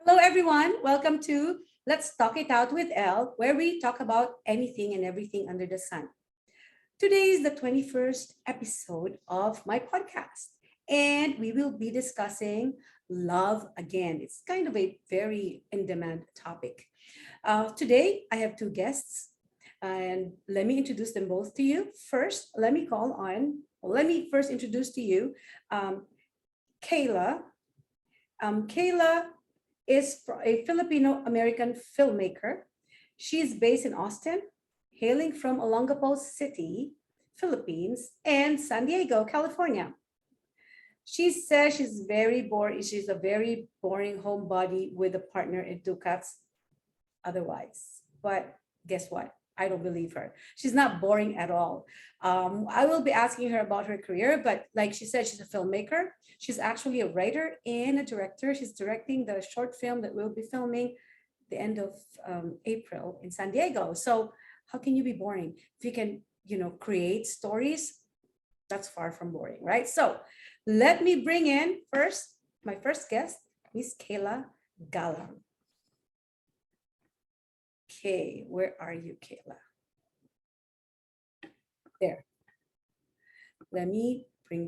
Hello, everyone. Welcome to Let's Talk It Out with Elle, where we talk about anything and everything under the sun. Today is the 21st episode of my podcast, and we will be discussing love again. It's kind of a very in demand topic. Today, I have two guests, and let me introduce them both to you. First, let me first introduce to you Kayla. Kayla is a Filipino-American filmmaker. She's based in Austin, hailing from Olongapo City, Philippines, and San Diego, California. She says she's very boring. She's a very boring homebody with a partner and two cats otherwise. But guess what? I don't believe her. She's not boring at all. I will be asking her about her career, but like she said, she's a filmmaker. She's actually a writer and a director. She's directing the short film that we'll be filming the end of April in San Diego. So how can you be boring? If you can, create stories, that's far from boring, right? So let me bring in first, my first guest, Miss Kayla Galang. Okay, where are you, Kayla? There. Let me bring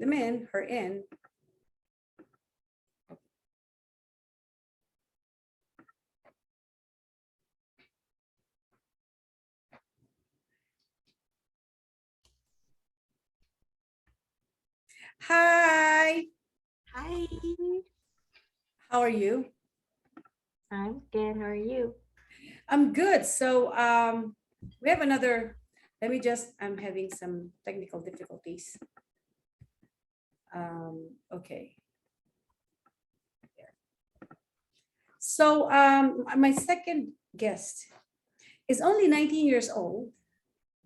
her in. Hi, Hi, how are you? I'm good. How are you? I'm good. So we have another, I'm having some technical difficulties. Okay. So my second guest is only 19 years old,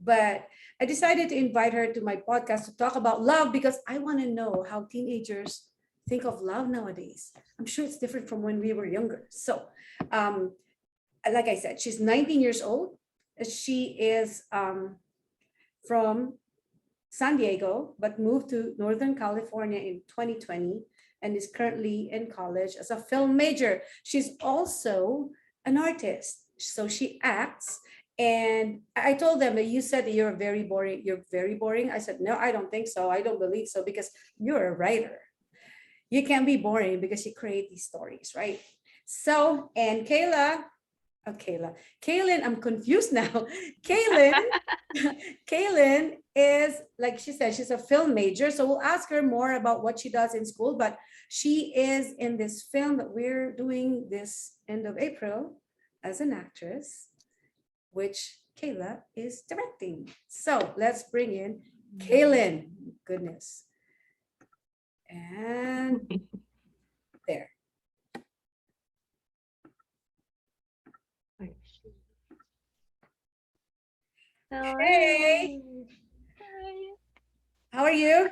but I decided to invite her to my podcast to talk about love because I want to know how teenagers think of love nowadays. I'm sure it's different from when we were younger. So, like I said, she's 19 years old. She is from San Diego, but moved to Northern California in 2020 and is currently in college as a film major. She's also an artist. So she acts. And I told them that you said that you're very boring. You're very boring. I said, no, I don't think so. I don't believe so because you're a writer. You can't be boring because you create these stories, right? So, and Kaylin, I'm confused now. Kaylin, Kaylin is, like she said, she's a film major. So we'll ask her more about what she does in school, but she is in this film that we're doing this end of April as an actress, which Kayla is directing. So let's bring in Kaylin. Goodness. And there. Hey, Hi. how are you?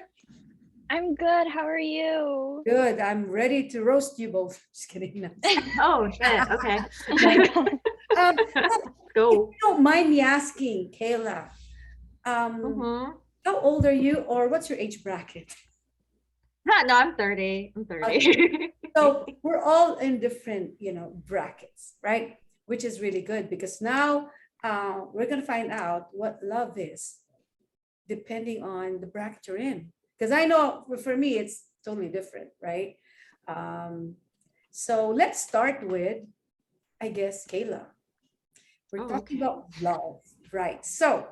I'm good. How are you? Good. I'm ready to roast you both. Just kidding. No. Oh, shit. Okay. Um, if Go. you don't mind me asking, Kayla, how old are you or what's your age bracket? No, I'm 30. I'm 30. So we're all in different, brackets, right? Which is really good because now we're going to find out what love is depending on the bracket you're in. Because I know for me, it's totally different, right? Um, so let's start with, I guess, Kayla. We're talking Okay. about love, right? So,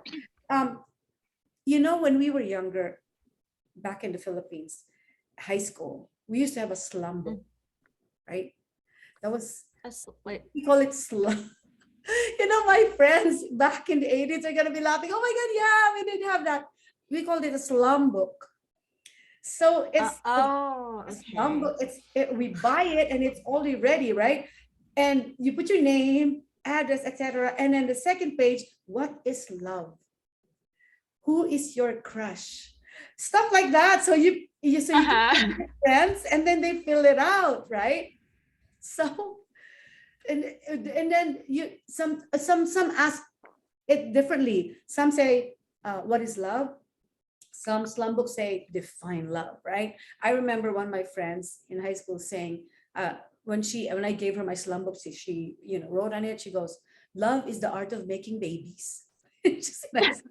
um, when we were younger, back in the Philippines, high school, we used to have a slum book, right? That was, Wait. we call it slum. My friends back in the 80s are gonna be laughing. Oh my God, yeah, we didn't have that. We called it a slum book. So it's a slum Okay. book. We buy it and it's already ready, right? And you put your name, address, etc. And then the second page, what is love? Who is your crush? Stuff like that. So you can friends and then they fill it out, right? So and then some ask it differently. Some say, what is love? Some slum books say define love, right? I remember one of my friends in high school saying, when I gave her my slum book, she wrote on it. She goes, "Love is the art of making babies." Just nice.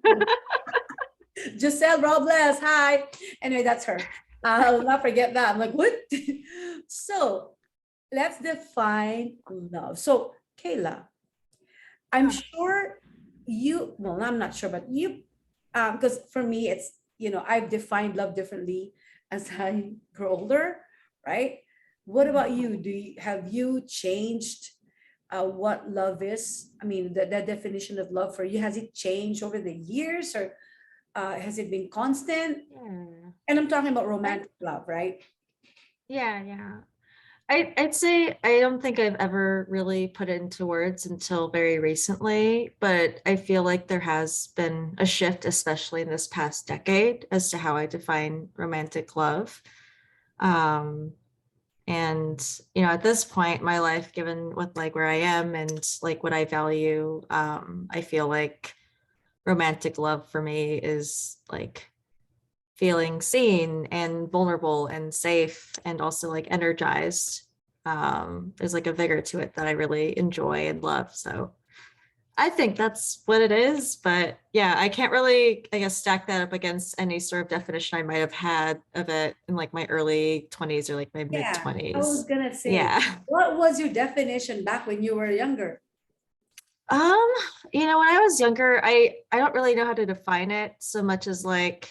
Giselle Robles, hi. Anyway, that's her. I'll not forget that. I'm like, what? So let's define love. So, Kayla, I'm Yeah. sure well, I'm not sure, but because for me, it's, I've defined love differently as I grow older, right? What about you? Have you changed what love is? I mean, the definition of love for you, has it changed over the years, or has it been constant? Yeah. And I'm talking about I, romantic love, right? yeah. I'd say I don't think I've ever really put it into words until very recently, but I feel like there has been a shift, especially in this past decade, as to how I define romantic love. Um, and at this point in my life, given with like where I am and like what I value, I feel like romantic love for me is like feeling seen and vulnerable and safe and also like energized. There's like a vigor to it that I really enjoy and love. So I think that's what it is. But yeah, I can't really, I guess, stack that up against any sort of definition I might have had of it in like my early 20s or like my mid Yeah, I was 20s. gonna say, Yeah. what was your definition back when you were younger? Um, when I was younger, I don't really know how to define it so much as like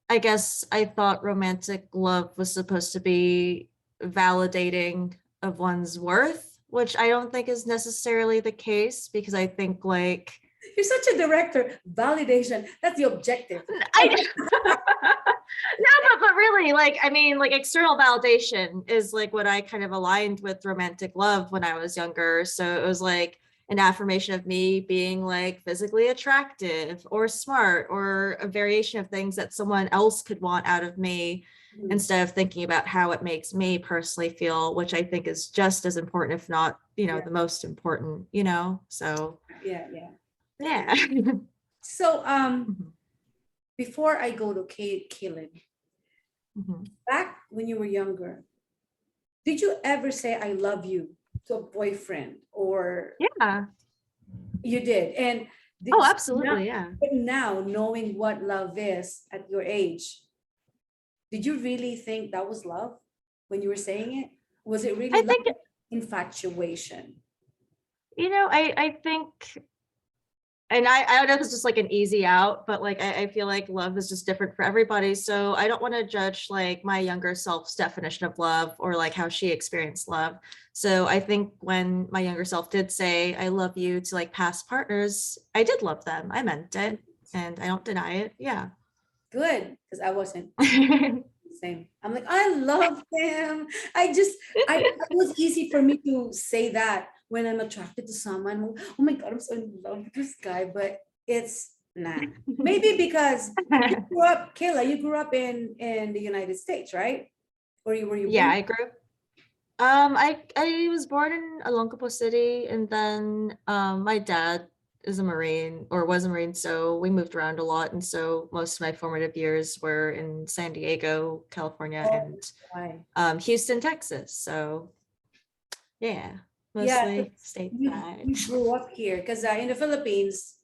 I guess I thought romantic love was supposed to be validating of one's worth, which I don't think is necessarily the case because I think like You're such a director. Validation, that's the objective. I no, but really like I mean like external validation is like what I kind of aligned with romantic love when I was younger. So it was like an affirmation of me being like physically attractive or smart or a variation of things that someone else could want out of me Mhm. instead of thinking about how it makes me personally feel, which I think is just as important, if not, Yeah, the most important, So yeah, yeah. yeah. So, Mhm, before I go to Kaylin, mhm. back when you were younger, did you ever say "I love you" to a boyfriend, or Yeah. you did? And Oh, now, absolutely. Yeah. but now, knowing what love is at your age, did you really think that was love when you were saying it? Was it really I love? think Infatuation? I think, and I don't know if it's just like an easy out, but like I feel like love is just different for everybody. So I don't want to judge like my younger self's definition of love or like how she experienced love. So I think when my younger self did say I love you to like past partners, I did love them. I meant it, and I don't deny it. Yeah. Good, because I wasn't. Same. I'm like, I love him. It was easy for me to say that when I'm attracted to someone. Oh my God, I'm so in love with this guy. But it's nah. Maybe because you grew up, Kayla, you grew up in the United States, right? Or were you Yeah, born? I grew. I was born in Olongapo City, and then my dad is a Marine or was a Marine, so we moved around a lot, and so most of my formative years were in San Diego, California, Oh, and why? Houston, Texas. So yeah, Yeah, mostly you stateside. grew up here because in the Philippines,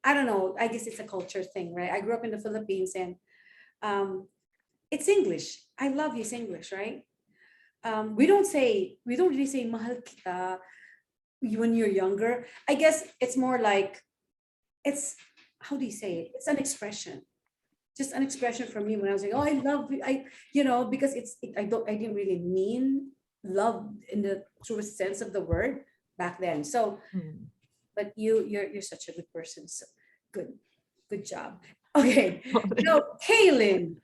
I don't know. I guess it's a culture thing, right? I grew up in the Philippines, and um, it's English. I love his English, right? We don't really say mahal kita when you're younger. I guess it's more like, it's, how do you say it? It's an expression, just an expression for me when I was like, oh, I love you. Because I didn't really mean love in the truest sense of the word back then. So, Hmm. but you're such a good person. So good, good job. Okay. Now, Kaylin,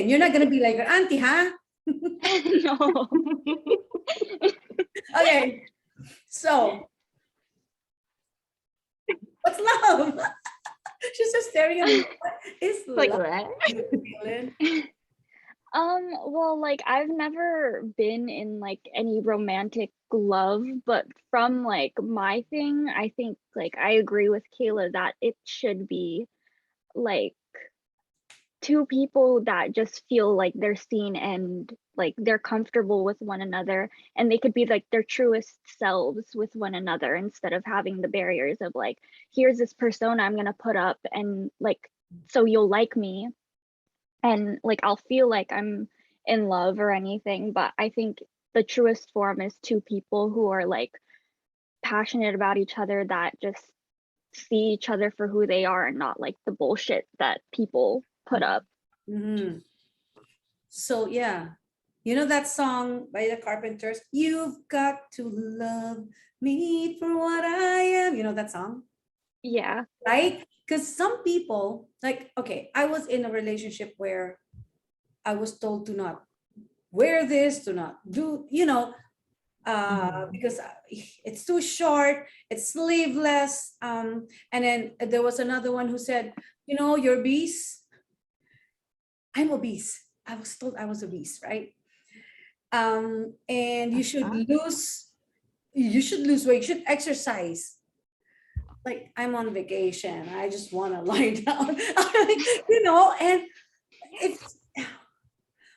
you're not gonna be like your auntie, huh? No. Okay. So, what's love? She's just staring at me. What is Like love, that. Kaylin? Well, like I've never been in like any romantic love, but from like my thing, I think like I agree with Kayla that it should be like two people that just feel like they're seen and like they're comfortable with one another, and they could be like their truest selves with one another instead of having the barriers of like, here's this persona I'm going to put up, and like, so you'll like me, and like I'll feel like I'm in love or anything. But I think the truest form is two people who are like passionate about each other, that just see each other for who they are and not like the bullshit that people put up. Mhm. So yeah, you know that song by the Carpenters, "You've got to love me for what I am." You know that song, Yeah. right? Because some people, like, okay, I was in a relationship where I was told to not wear this, to not do, because it's too short, it's sleeveless. And then there was another one who said, you're obese. I'm obese. I was told I was obese, right? And you should lose weight, you should exercise. Like, I'm on vacation, I just want to lie down. And it's,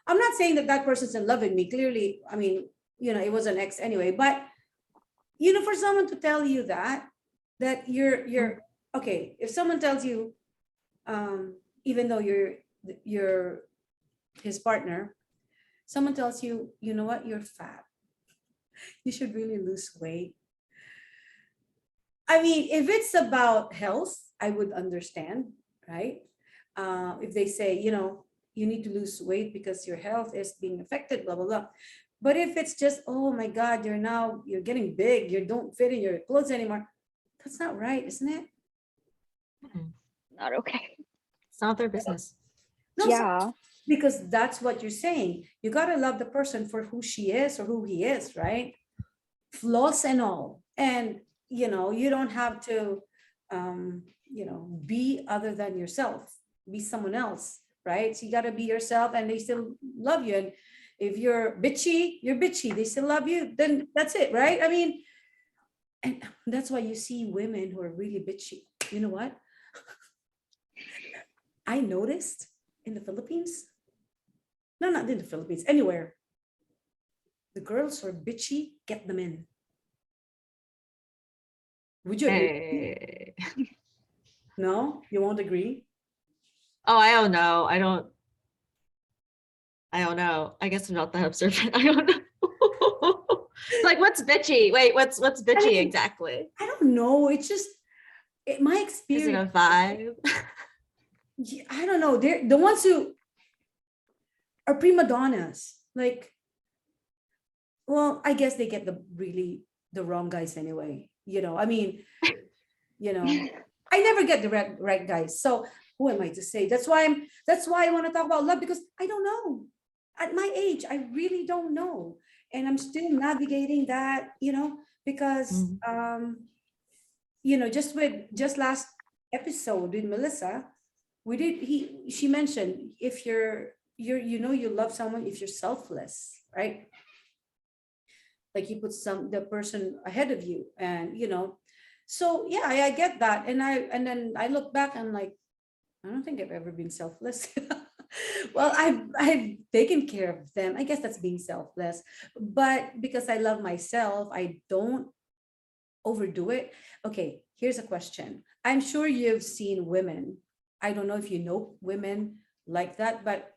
I'm not saying that that person's in love with me. Clearly, I mean, it was an ex anyway. But for someone to tell you that you're okay, if someone tells you, even though you're his partner, someone tells you, you know what, you're fat, you should really lose weight. I mean, if it's about health, I would understand, right? If they say, you need to lose weight because your health is being affected, blah, blah, blah. But if it's just, oh my God, you're getting big, you don't fit in your clothes anymore, that's not right, isn't it? Not okay. It's not their business. No, Yeah. because that's what you're saying. You got to love the person for who she is or who he is, right? Flaws and all. And, you don't have to, be other than yourself, be someone else, right? So you got to be yourself and they still love you. And if you're bitchy, they still love you. Then that's it, right? I mean, and that's why you see women who are really bitchy. You know what? I noticed in the Philippines, no, not in the Philippines, anywhere, the girls who are bitchy, get them in. Would you agree? Hey. No, you won't agree? Oh, I don't know. I don't know. I guess I'm not that observant. I don't know. Like, what's bitchy? Wait, what's bitchy mean, exactly? I don't know. It's just my Is it experience. a vibe? I don't know. They're the ones who are prima donnas. Like, well, I guess they get the wrong guys anyway. I mean, I never get the right guys. So who am I to say? That's why I want to talk about love, because I don't know. At my age, I really don't know. And I'm still navigating that, because Mm. just last episode with Melissa, she mentioned, if you love someone if you're selfless, right? Like, you put the person ahead of you, and so yeah, I get that. And then I look back, I'm like, I don't think I've ever been selfless. Well, I've taken care of them, I guess that's being selfless. But because I love myself, I don't overdo it. Okay, here's a question. I'm sure you've seen women, I don't know if you know women like that, but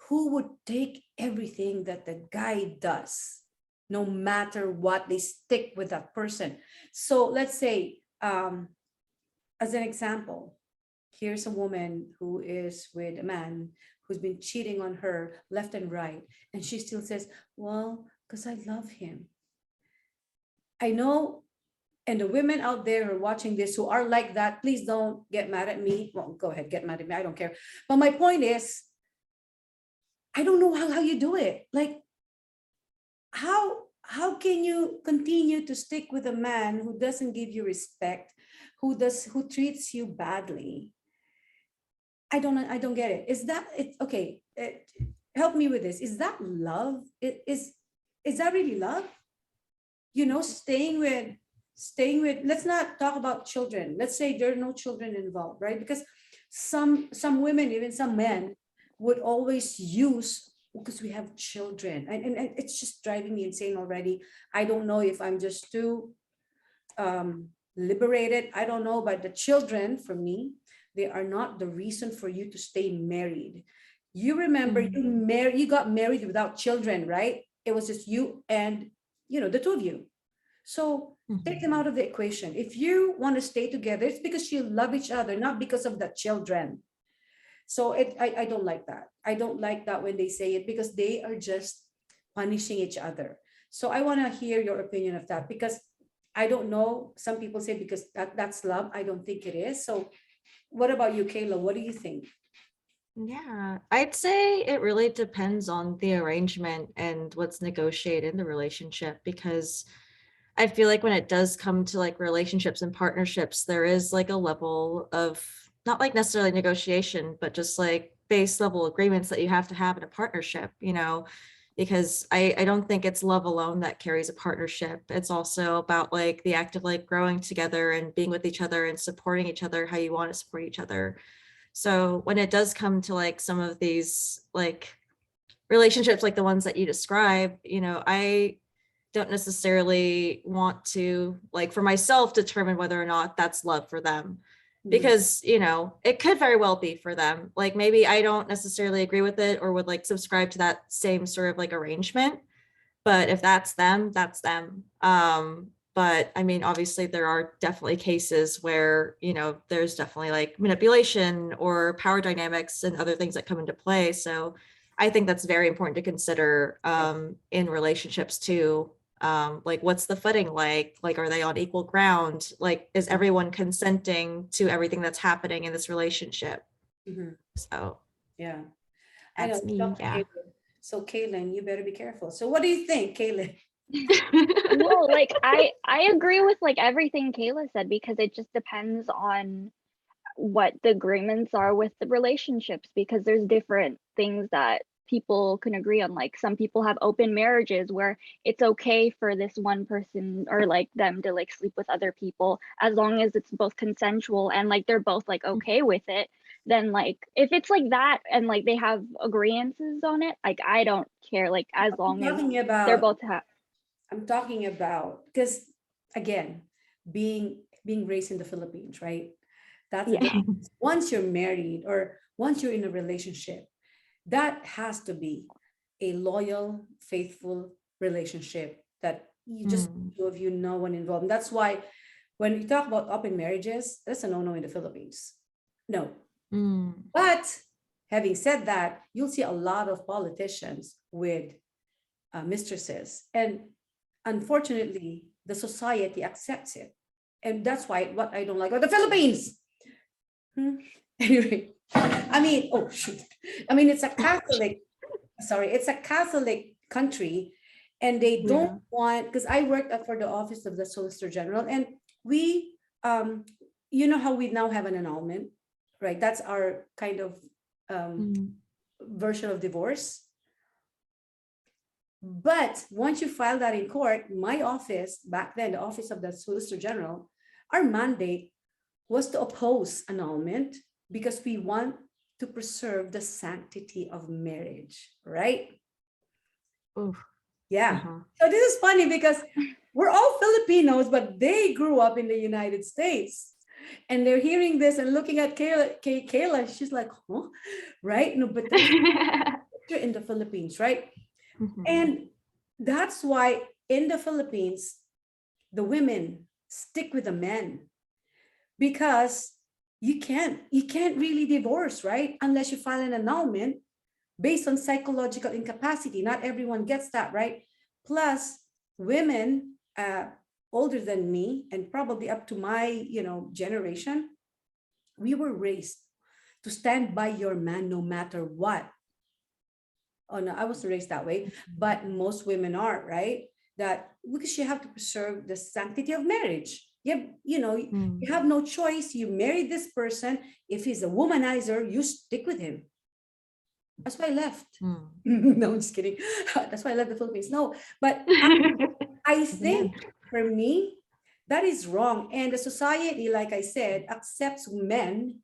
who would take everything that the guy does, no matter what, they stick with that person. So let's say, as an example, here's a woman who is with a man who's been cheating on her left and right, and she still says, well, because I love him. I know, and the women out there who are watching this who are like that, please don't get mad at me. Well, go ahead, get mad at me, I don't care. But my point is, I don't know how you do it. Like, how can you continue to stick with a man who doesn't give you respect, who treats you badly? I don't get it. Is that it? Okay, help me with this. Is that love? Is that really love? Staying with. Let's not talk about children. Let's say there are no children involved, right? Because some women, even some men, would always use because we have children, and it's just driving me insane already. I don't know if I'm just too liberated. I don't know, but the children for me, they are not the reason for you to stay married. You remember you got married without children, right? It was just you and the two of you. So take them out of the equation. If you want to stay together, it's because you love each other, not because of the children. So I don't like that. I don't like that when they say it, because they are just punishing each other. So I want to hear your opinion of that, because I don't know. Some people say because that's love. I don't think it is. So what about you, Kayla? What do you think? Yeah, I'd say it really depends on the arrangement and what's negotiated in the relationship, because I feel like when it does come to like relationships and partnerships, there is like a level of not like necessarily negotiation, but just like base level agreements that you have to have in a partnership, because I don't think it's love alone that carries a partnership. It's also about like the act of like growing together and being with each other and supporting each other how you want to support each other. So when it does come to like some of these like relationships like the ones that you describe, I don't necessarily want to, like, for myself, determine whether or not that's love for them, because it could very well be for them. Like maybe I don't necessarily agree with it or would like subscribe to that same sort of like arrangement, but if that's them, that's them. But I mean, obviously there are definitely cases where there's definitely like manipulation or power dynamics and other things that come into play. So I think that's very important to consider in relationships too. Like what's the footing like? Like, are they on equal ground? Like, is everyone consenting to everything that's happening in this relationship? Mhm. So Yeah, I know. that's me. Yeah. So Kaylin, you better be careful. So what do you think, Kaylin? No, like I agree with like everything Kayla said, because it just depends on what the agreements are with the relationships, because there's different things that people can agree on. Like some people have open marriages where it's okay for this one person or like them to like sleep with other people as long as it's both consensual and like they're both like okay with it. Then like if it's like that and like they have agreements on it, like I don't care, like as I'm long as talking they're about both I'm talking about because again, being raised in the Philippines, right? That's the yeah. difference. Once you're married or once you're in a relationship, that has to be a loyal, faithful relationship that you just two of you, no one involved. And that's why when we talk about open marriages, that's a no-no in the Philippines. No. But having said that, you'll see a lot of politicians with mistresses, and unfortunately, the society accepts it, and that's why what I don't like about the Philippines. Anyway, I mean, oh shoot, I mean it's a Catholic. Sorry, it's a Catholic country, and they don't want, because I worked for the office of the Solicitor General, and we, you know how we now have an annulment, right? That's our kind of version of divorce. But once you file that in court, my office back then, the office of the Solicitor General, our mandate was to oppose annulment because we want to preserve the sanctity of marriage, right? Oof. Yeah. So this is funny because we're all Filipinos, but they grew up in the United States. And they're hearing this and looking at Kayla, she's like, huh? Right? No, but that's in the Philippines, right? And that's why in the Philippines, the women stick with the men, because you can't really divorce, right? Unless you file an annulment based on psychological incapacity. Not everyone gets that, right? Plus, women older than me and probably up to my generation, we were raised to stand by your man no matter what. Oh no, I wasn't raised that way, but most women are, right? That because you have to preserve the sanctity of marriage. You have no choice. You marry this person. If he's a womanizer, you stick with him. That's why I left. No, I'm just kidding. That's why I left the Philippines. No, but I think for me, that is wrong. And the society, like I said, accepts men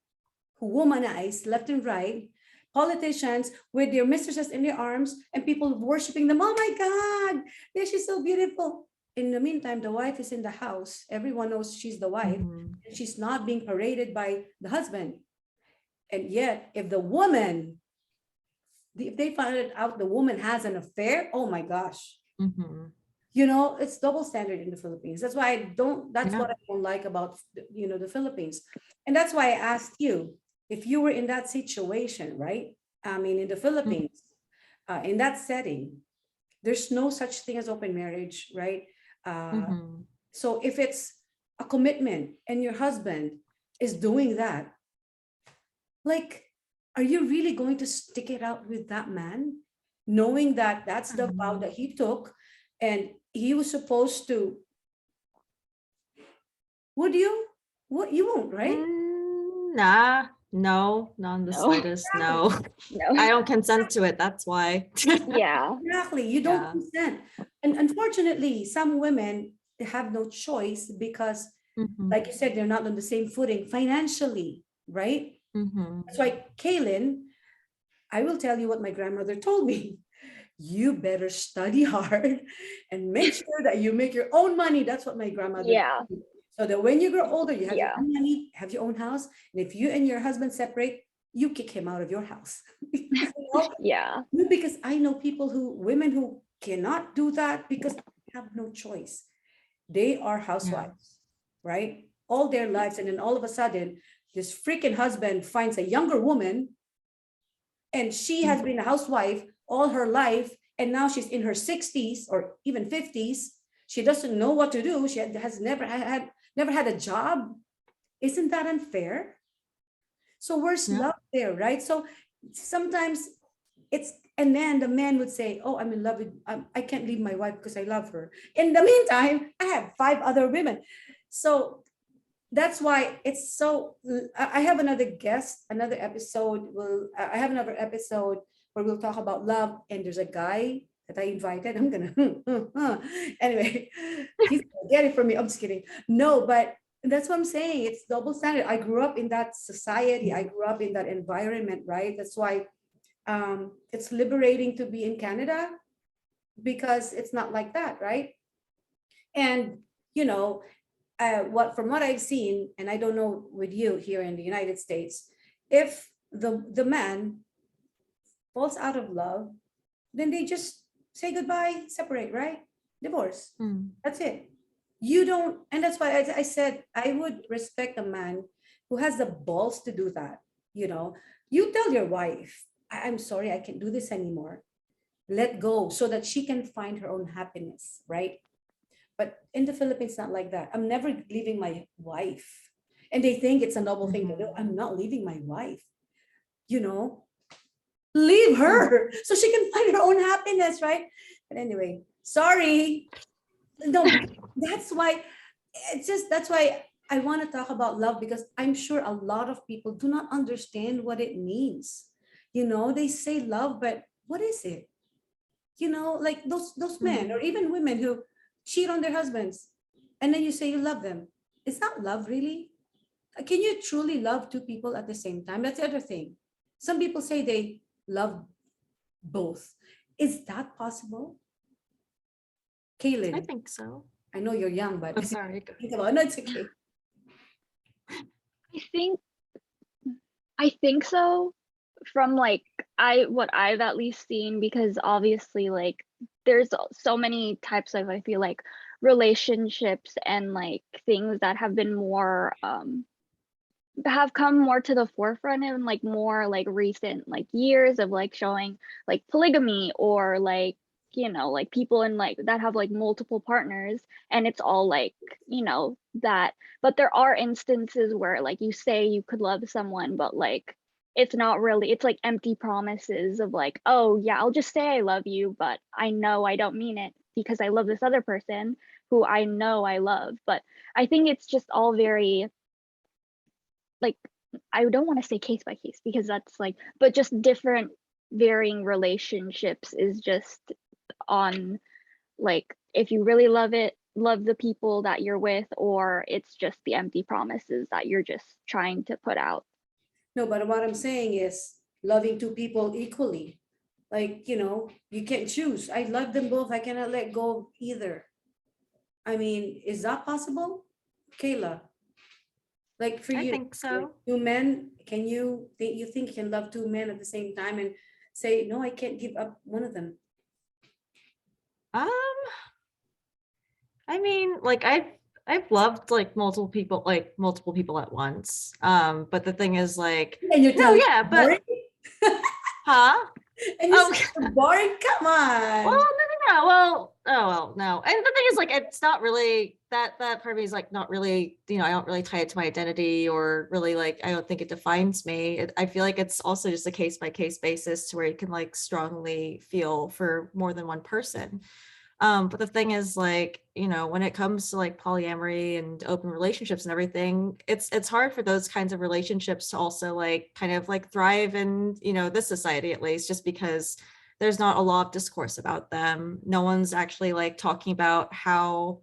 who womanize left and right, politicians with their mistresses in their arms, and people worshiping them. Oh my God, yeah, she's so beautiful. In the meantime, the wife is in the house. Everyone knows she's the wife, Mhm. and she's not being paraded by the husband. And yet, if the woman, if they find out the woman has an affair, oh my gosh, Mhm. it's double standard in the Philippines. That's why I don't, that's Yeah. what I don't like about, the Philippines. And that's why I asked you if you were in that situation, right? I mean, in the Mhm. Philippines, in that setting, there's no such thing as open marriage, right? Uh, Mhm. so if it's a commitment and your husband is doing that, like, are you really going to stick it out with that man, knowing that that's the vow Mhm. that he took and he was supposed to? Would you? What, you won't, right? Nah, no, not in the No. slightest. Exactly. No, I No. don't consent to it. That's why. Yeah. Exactly. You don't Yeah. consent. And unfortunately, some women have no choice because, Mhm. like you said, they're not on the same footing financially, right? Mhm. That's why, Kaylin, I will tell you what my grandmother told me. You better study hard and make sure that you make your own money. That's what my grandmother Yeah. told me. So that when you grow older, you have your Yeah. own money, have your own house. And if you and your husband separate, you kick him out of your house. You know? Yeah. Because I know people women who cannot do that because they have no choice. They are Yeah. housewives, right? All their lives. And then all of a sudden, this freaking husband finds a younger woman and she has been a housewife all her life, and now she's in her 60s or even 50s. She doesn't know what to do. She has never had a job. Isn't that unfair? So where's Yeah. love there, right? So sometimes it's, and then the man would say, oh, I'm in love with, I can't leave my wife because I love her. In the meantime, I have 5 other women. So that's why it's so, I have another guest, another episode will I have another episode where we'll talk about love, and there's a guy that I invited. I'm gonna anyway, he's gonna get it from me. I'm just kidding. No, but that's what I'm saying. It's double standard. I grew up in that society. I grew up in that environment, right? That's why it's liberating to be in Canada, because it's not like that, right? And you know, what from what I've seen, and I don't know with you here in the United States, if the man falls out of love, then they just say goodbye, separate, right? Divorce. Mm. That's it. You don't, and that's why I said I would respect a man who has the balls to do that. You know, you tell your wife, I'm sorry, I can't do this anymore. Let go so that she can find her own happiness, right? But in the Philippines, not like that. I'm never leaving my wife. And they think it's a noble thing to do. Mhm. I'm not leaving my wife. You know, leave Mm. her so she can find her own happiness, right? But anyway, sorry. No, because that's why that's why I want to talk about love, because I'm sure a lot of people do not understand what it means. They say love, but what is it? Like those men or Mhm. even women who cheat on their husbands, and then you say you love them. It's not love, really. Can you truly love two people at the same time? That's the other thing. Some people say they love both. Is that possible? I Kaylin, think so. I know you're young, but Oh, sorry. think about it. No, it's okay. I think I think so, from like I what I've at least seen, because obviously like there's so many types of, I feel like, relationships and like things that have been more have come more to the forefront in like more like recent like years of like showing like polygamy, or like like people in like that have like multiple partners, and it's all like that. But there are instances where like you say you could love someone, but like it's not really, it's like empty promises of like, oh yeah, I'll just say I love you, but I know I don't mean it because I love this other person who I know I love. But I think it's just all very like, I don't want to say case by case because that's like, but just different varying relationships is just on like, if you really love the people that you're with, or it's just the empty promises that you're just trying to put out. No, but what I'm saying is loving two people equally. Like, you can't choose. I love them both. I cannot let go of either. I mean, is that possible? Kayla, like for I you, think like so. two men, you think you can love two men at the same time and say, no, I can't give up one of them. Um, I mean, like I've loved like multiple people at once. But the thing is like, And you're no, telling yeah, me but boring? huh? And you Oh, say you're boring? Come well, on. no. Well, oh well, no. And the thing is, like, it's not really that part of me is like not really, I don't really tie it to my identity or really like I don't think it defines me. I feel like it's also just a case by case basis to where you can like strongly feel for more than one person. But the thing is, like, when it comes to like polyamory and open relationships and everything, it's hard for those kinds of relationships to also like kind of like thrive in, this society at least, just because there's not a lot of discourse about them. No one's actually like talking about how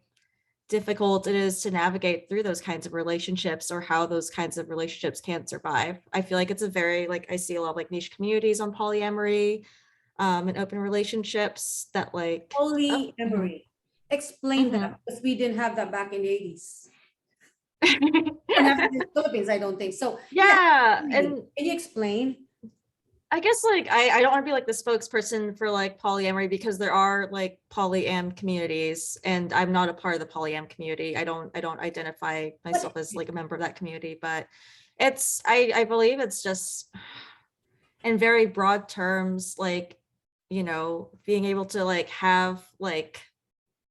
difficult it is to navigate through those kinds of relationships or how those kinds of relationships can survive. I feel like it's a very like I see a lot of like niche communities on polyamory and open relationships that like oh, Polyamory. Explain mhm. that because we didn't have that back in the 80s. Mhm. Don't have it in the Philippines, I don't think. So yeah, Yeah, can and you explain? I guess like I don't want to be like the spokesperson for like polyamory because there are like polyam communities and I'm not a part of the polyam community. I don't identify What? myself as like a member of that community, but I believe it's just in very broad terms, like, being able to like have like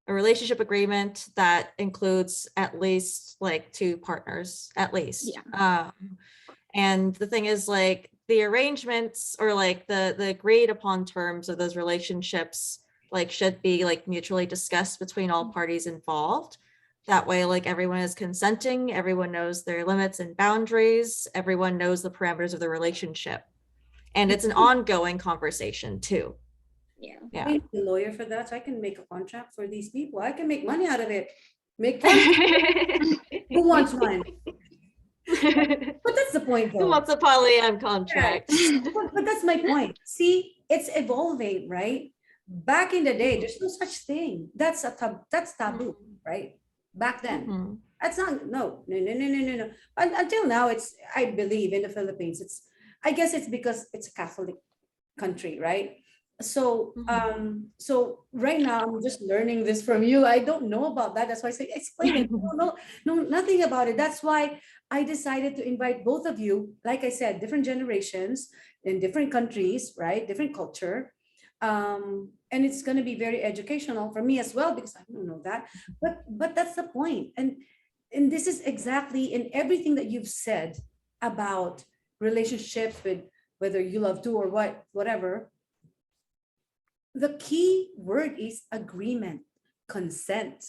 a relationship agreement that includes at least like two partners, at least. Yeah. And the thing is like the arrangements or like the agreed upon terms of those relationships like should be like mutually discussed between all parties involved. That way, like everyone is consenting, everyone knows their limits and boundaries, everyone knows the parameters of the relationship. And it's an ongoing conversation too. Yeah. Yeah. I need a lawyer for that, so I can make a contract for these people. I can make money out of it. Make 20. Who wants one? But that's the point, Who though. wants a polyam Right. contract? But that's my point. See, it's evolving, right? Back in the day, there's no such thing. That's taboo, right? Back then. Mhm. That's not no. Until now, I believe in the Philippines. I guess it's because it's a Catholic country, right? So Mhm. so right now I'm just learning this from you. I don't know about that. That's why I say explain it. No, no, nothing about it. That's why I decided to invite both of you. Like I said, different generations in different countries, right? Different culture. And it's going to be very educational for me as well because I don't know that. But that's the point. And this is exactly in everything that you've said about relationships with whether you love two or whatever. The key word is agreement, consent.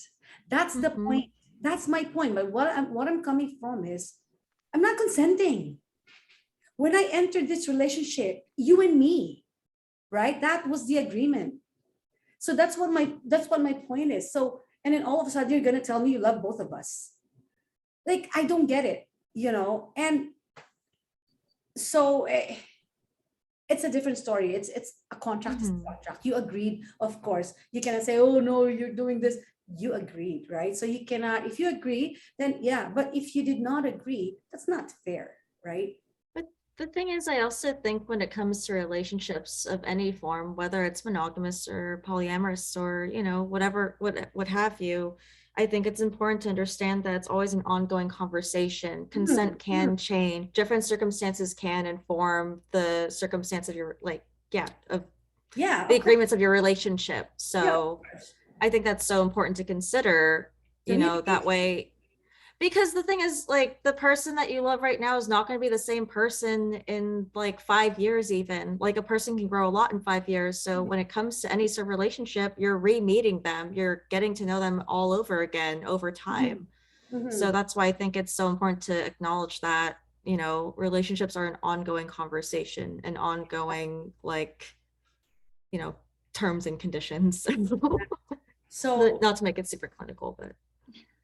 That's the Mhm. point. That's my point. But what I'm coming from is I'm not consenting. When I entered this relationship, you and me, right? That was the agreement. So that's what my point is. So and then all of a sudden you're gonna tell me you love both of us. Like I don't get it, And so it's a different story. It's a contract is a Mhm. contract. You agreed, of course. You cannot say, oh no, you're doing this. You agreed, right? So you cannot, if you agree, then yeah. But if you did not agree, that's not fair, right? But the thing is, I also think when it comes to relationships of any form, whether it's monogamous or polyamorous or, whatever, what have you, I think it's important to understand that it's always an ongoing conversation. Mhm, Consent mhm. can change. Different circumstances can inform the circumstance of your, like, yeah, of Yeah, the of course. agreements of your relationship. Yeah, of So course. I think that's so important to consider, that Communication. way because the thing is like the person that you love right now is not going to be the same person in like 5 years. Even like a person can grow a lot in 5 years, so when it comes to any sort of relationship, you're re-meeting them, you're getting to know them all over again over Mhm, time. So mhm. that's why I think it's so important to acknowledge that relationships are an ongoing conversation, an ongoing like you know terms and conditions. So Not to make it super clinical, but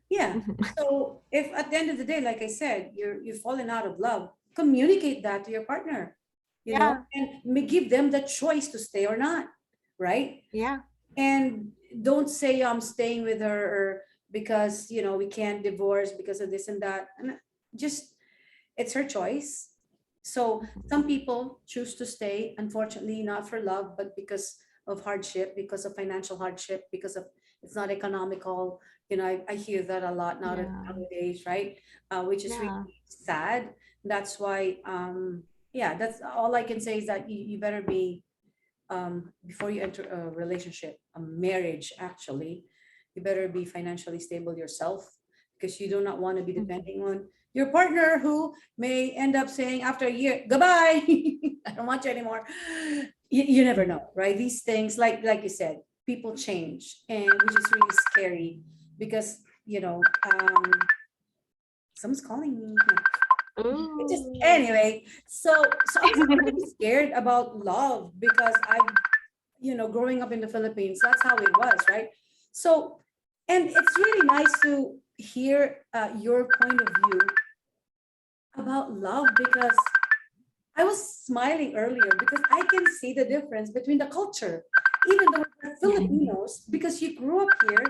yeah. So if at the end of the day, like I said, you've fallen out of love, communicate that to your partner, Yeah. and give them the choice to stay or not, right? Yeah. And don't say I'm staying with her or because we can't divorce because of this and that. And just, it's her choice. So some people choose to stay, unfortunately, not for love, but because of hardship, because of financial hardship, because of it's not economical. I hear that a lot Yeah. nowadays, right? Which is really Yeah. sad. That's why, yeah, that's all I can say is that you better be, before you enter a relationship, a marriage, actually, you better be financially stable yourself, because you do not want to be Mhm. depending on your partner who may end up saying after a year, goodbye, I don't want you anymore. You never know, right? These things, like you said, people change, and which is really scary because, someone's calling me. Just Ooh. anyway, so I'm really scared about love because growing up in the Philippines, that's how it was, right? So, and it's really nice to hear your point of view about love, because I was smiling earlier because I can see the difference between the culture. Even though we're Filipinos, because you grew up here,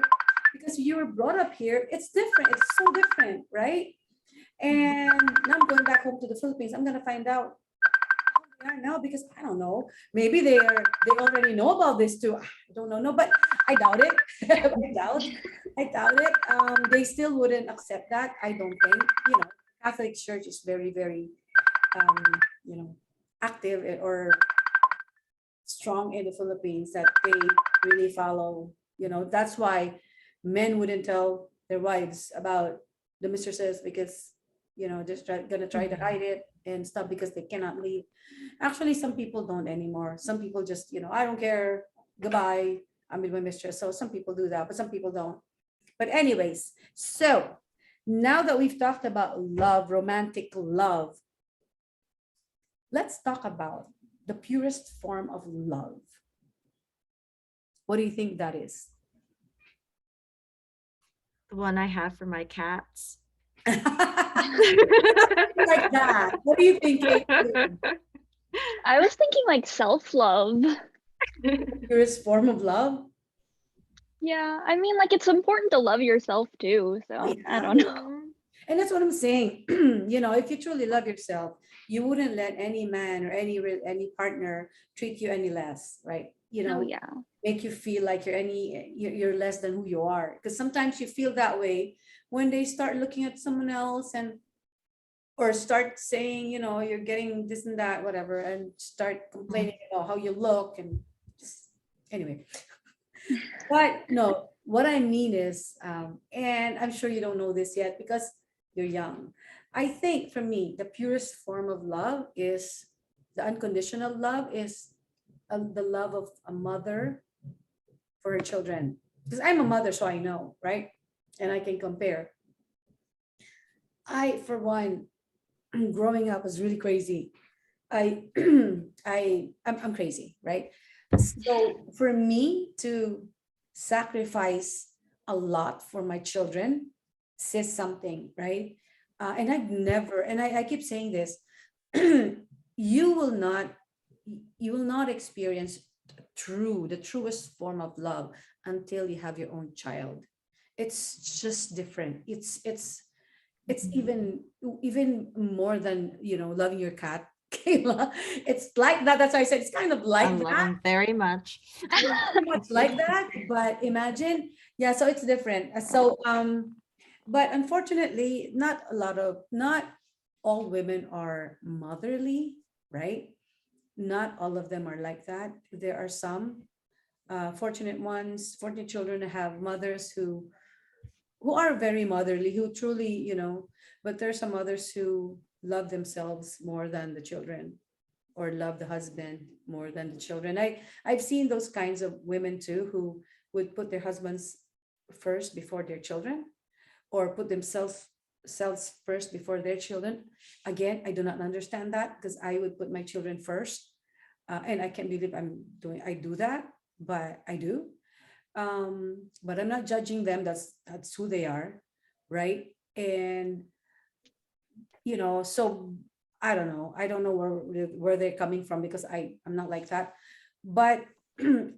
because you were brought up here, it's different. It's so different, right? And now I'm going back home to the Philippines. I'm gonna find out how they are now, because I don't know. Maybe they already know about this too. I don't know, no, but I doubt it. I doubt it. They still wouldn't accept that. I don't think. Catholic Church is very, very, um, you know, active, or strong in the Philippines, that they really follow. That's why men wouldn't tell their wives about the mistresses, because just gonna try to hide Mhm. it and stuff, because they cannot leave. Actually, some people don't anymore. Some people just, I don't care. Goodbye. I'm with my mistress. So some people do that, but some people don't. But anyways, so now that we've talked about love, romantic love, let's talk about the purest form of love. What do you think that is? The one I have for my cats. Like that. What do you think, Caitlin? I was thinking like self-love. Purest form of love? Yeah, I mean, like it's important to love yourself too. Oh, So I yeah. don't know. Mhm. And that's what I'm saying. If you truly love yourself, you wouldn't let any man or any partner treat you any less, right? Oh yeah. Make you feel like you're less than who you are. Because sometimes you feel that way when they start looking at someone else, and or start saying, you're getting this and that, whatever, and start complaining about how you look, and just anyway. But no, what I mean is, and I'm sure you don't know this yet because you're young. I think for me, the purest form of love is the unconditional love, is the love of a mother for her children. Because I'm a mother, so I know, right? And I can compare. I, for one, growing up was really crazy. I, I'm crazy, right? So for me to sacrifice a lot for my children says something, right? And I've never, and I keep saying this, you will not, you will not experience the truest form of love until you have your own child. It's just different. It's even more than loving your cat, Kayla. It's like that. That's why I said it's kind of I like love that. them very much. It's pretty much like that, but imagine, yeah, so it's different. So but unfortunately, not all women are motherly, right? Not all of them are like that. There are some fortunate ones, fortunate children who have mothers who are very motherly, who truly, but there are some others who love themselves more than the children, or love the husband more than the children. I've seen those kinds of women too, who would put their husbands first before their children, or put themselves selves first before their children. Again, I do not understand that, because I would put my children first, and I can't believe I do that, but I do. But I'm not judging them. That's who they are, right? And so I don't know. I don't know where they're coming from because I'm not like that. But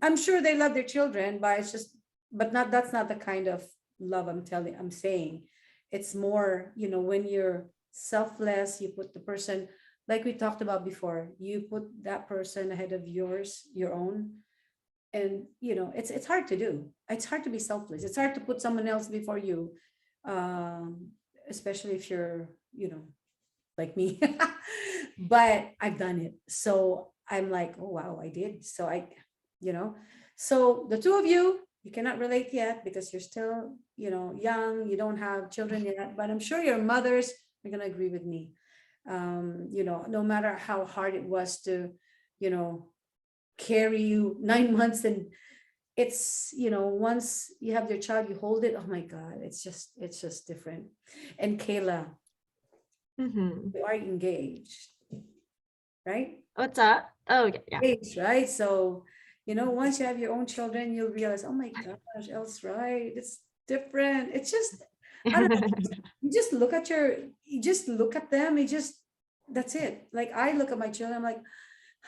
I'm sure they love their children, but it's just, but not, that's not the kind of love I'm saying. It's more, when you're selfless, you put the person, like we talked about before, you put that person ahead of your own. And it's hard to do. It's hard to be selfless. It's hard to put someone else before you. Um, Especially if you're, like me. But I've done it. So I'm like, oh wow, I did. So you know, so the two of you, you cannot relate yet because you're still, young, you don't have children yet, but I'm sure your mothers are gonna agree with me. No matter how hard it was to, you know, carry you 9 months, and it's, once you have your child, you hold it, oh my God, it's just different. And Kayla, Mm-hmm. you are engaged, right? What's that? Oh, yeah, yeah. Engaged, right? So, once you have your own children, you'll realize, oh my gosh, Elle's right. It's different. It's just, I don't know. You just look at them. That's it. Like I look at my children, I'm like,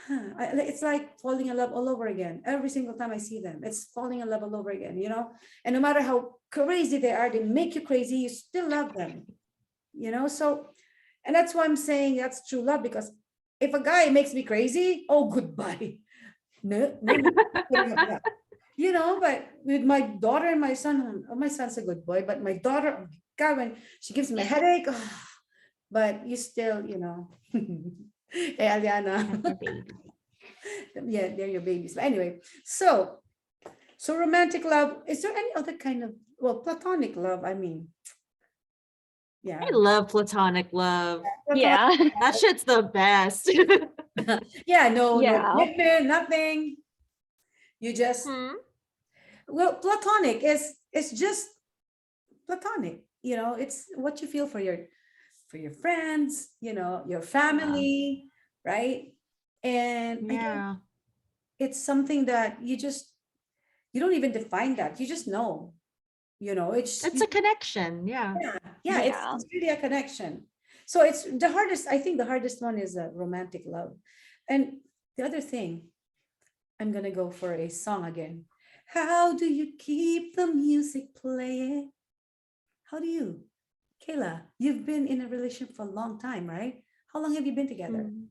huh, it's like falling in love all over again. Every single time I see them, it's falling in love all over again. And no matter how crazy they are, they make you crazy, you still love them. So, and that's why I'm saying that's true love, because if a guy makes me crazy, oh, goodbye. No, no, no. But with my daughter and my son, oh, my son's a good boy, but my daughter, oh my God, when she gives me a headache, oh, but you still, hey, Aliana. Yeah, they're your babies. But anyway, so romantic love, is there any other kind of, well, platonic love? I mean, I yeah. love platonic love. Platonic, Yeah. That shit's the best. yeah, no Yeah. commitment, nothing. You just, Hmm? well, platonic is just platonic. It's what you feel for your friends, your Yeah. family, right? And I think Yeah. it's something that you don't even define that. You just know. It's It's a connection. Yeah. yeah, it's Yeah. it's really a connection. So it's the hardest. I think the hardest one is a romantic love. And the other thing, I'm gonna go for a song again. How do you keep the music playing? How do you, Kayla? You've been in a relationship for a long time, right? How long have you been together? Mm.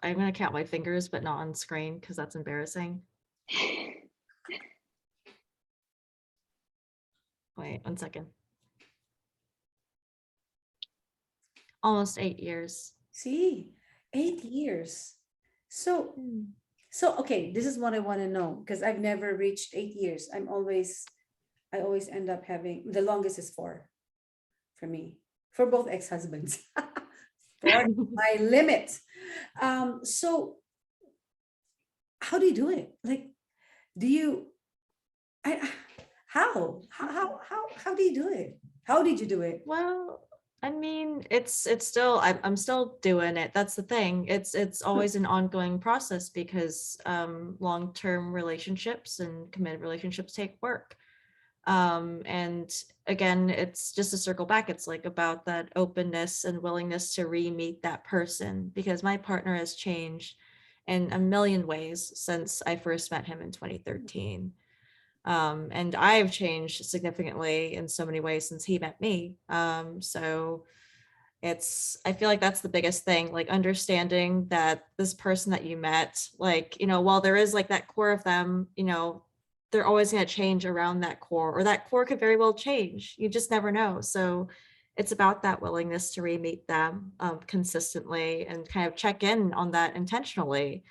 I'm gonna count my fingers, but not on screen because that's embarrassing. Wait, 1 second. Almost 8 years. See, 8 years. So, Hmm. okay, this is what I want to know, because I've never reached 8 years. I always end up having, the longest is 4 for me, for both ex-husbands. 4 is my limit. So how do you do it? Like, do you, I, how do you do it? How did you do it? Well, I mean, it's still I'm still doing it. That's the thing. It's always an ongoing process because long-term relationships and committed relationships take work. And again, it's just to circle back, it's like about that openness and willingness to re-meet that person because my partner has changed in a million ways since I first met him in 2013. And I've changed significantly in so many ways since he met me. So I feel like that's the biggest thing, like understanding that this person that you met, like, while there is like that core of them, they're always going to change around that core, or that core could very well change. You just never know. So it's about that willingness to re-meet them consistently and kind of check in on that intentionally,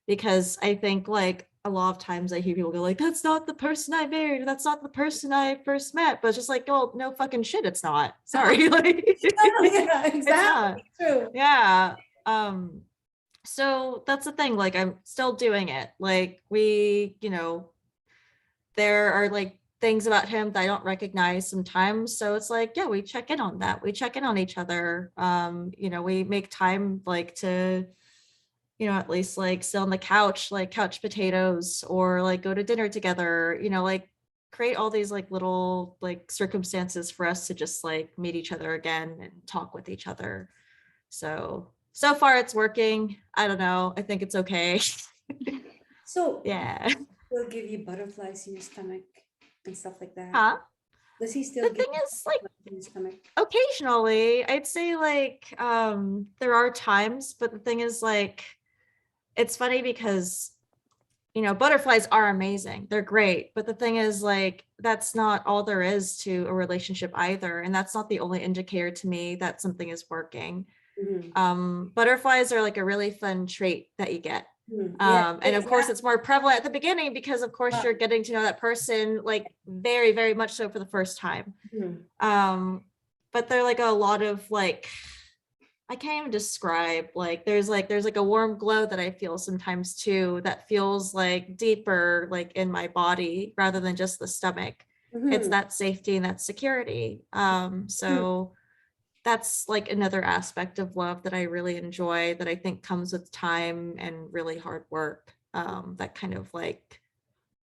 because I think like a lot of times I hear people go like, that's not the person I married, or that's not the person I first met. But it's just like, well, no fucking shit, it's not. Sorry. Like Yeah, it's not. exactly. True. Yeah. So that's the thing. Like I'm still doing it. Like there are like things about him that I don't recognize sometimes. So it's like, yeah, we check in on that. We check in on each other. We make time like to at least like sit on the couch, like couch potatoes, or like go to dinner together, like create all these like little like circumstances for us to just like meet each other again and talk with each other. So far it's working. I don't know. I think it's okay. So Yeah. he'll give you butterflies in your stomach and stuff like that. Huh? Does he still The give thing you is, like, butterflies in your stomach? occasionally, I'd say like there are times, but the thing is like it's funny because butterflies are amazing. They're great. But the thing is, like, that's not all there is to a relationship either. And that's not the only indicator to me that something is working. Butterflies are like a really fun trait that you get. Yeah, And of course, exactly. it's more prevalent at the beginning because, of course, you're getting to know that person like very, very much so for the first time. But they're like a lot of like, I can't even describe, like there's like a warm glow that I feel sometimes too that feels like deeper like in my body rather than just the stomach. It's that safety and that security. So that's like another aspect of love that I really enjoy that I think comes with time and really hard work. That kind of like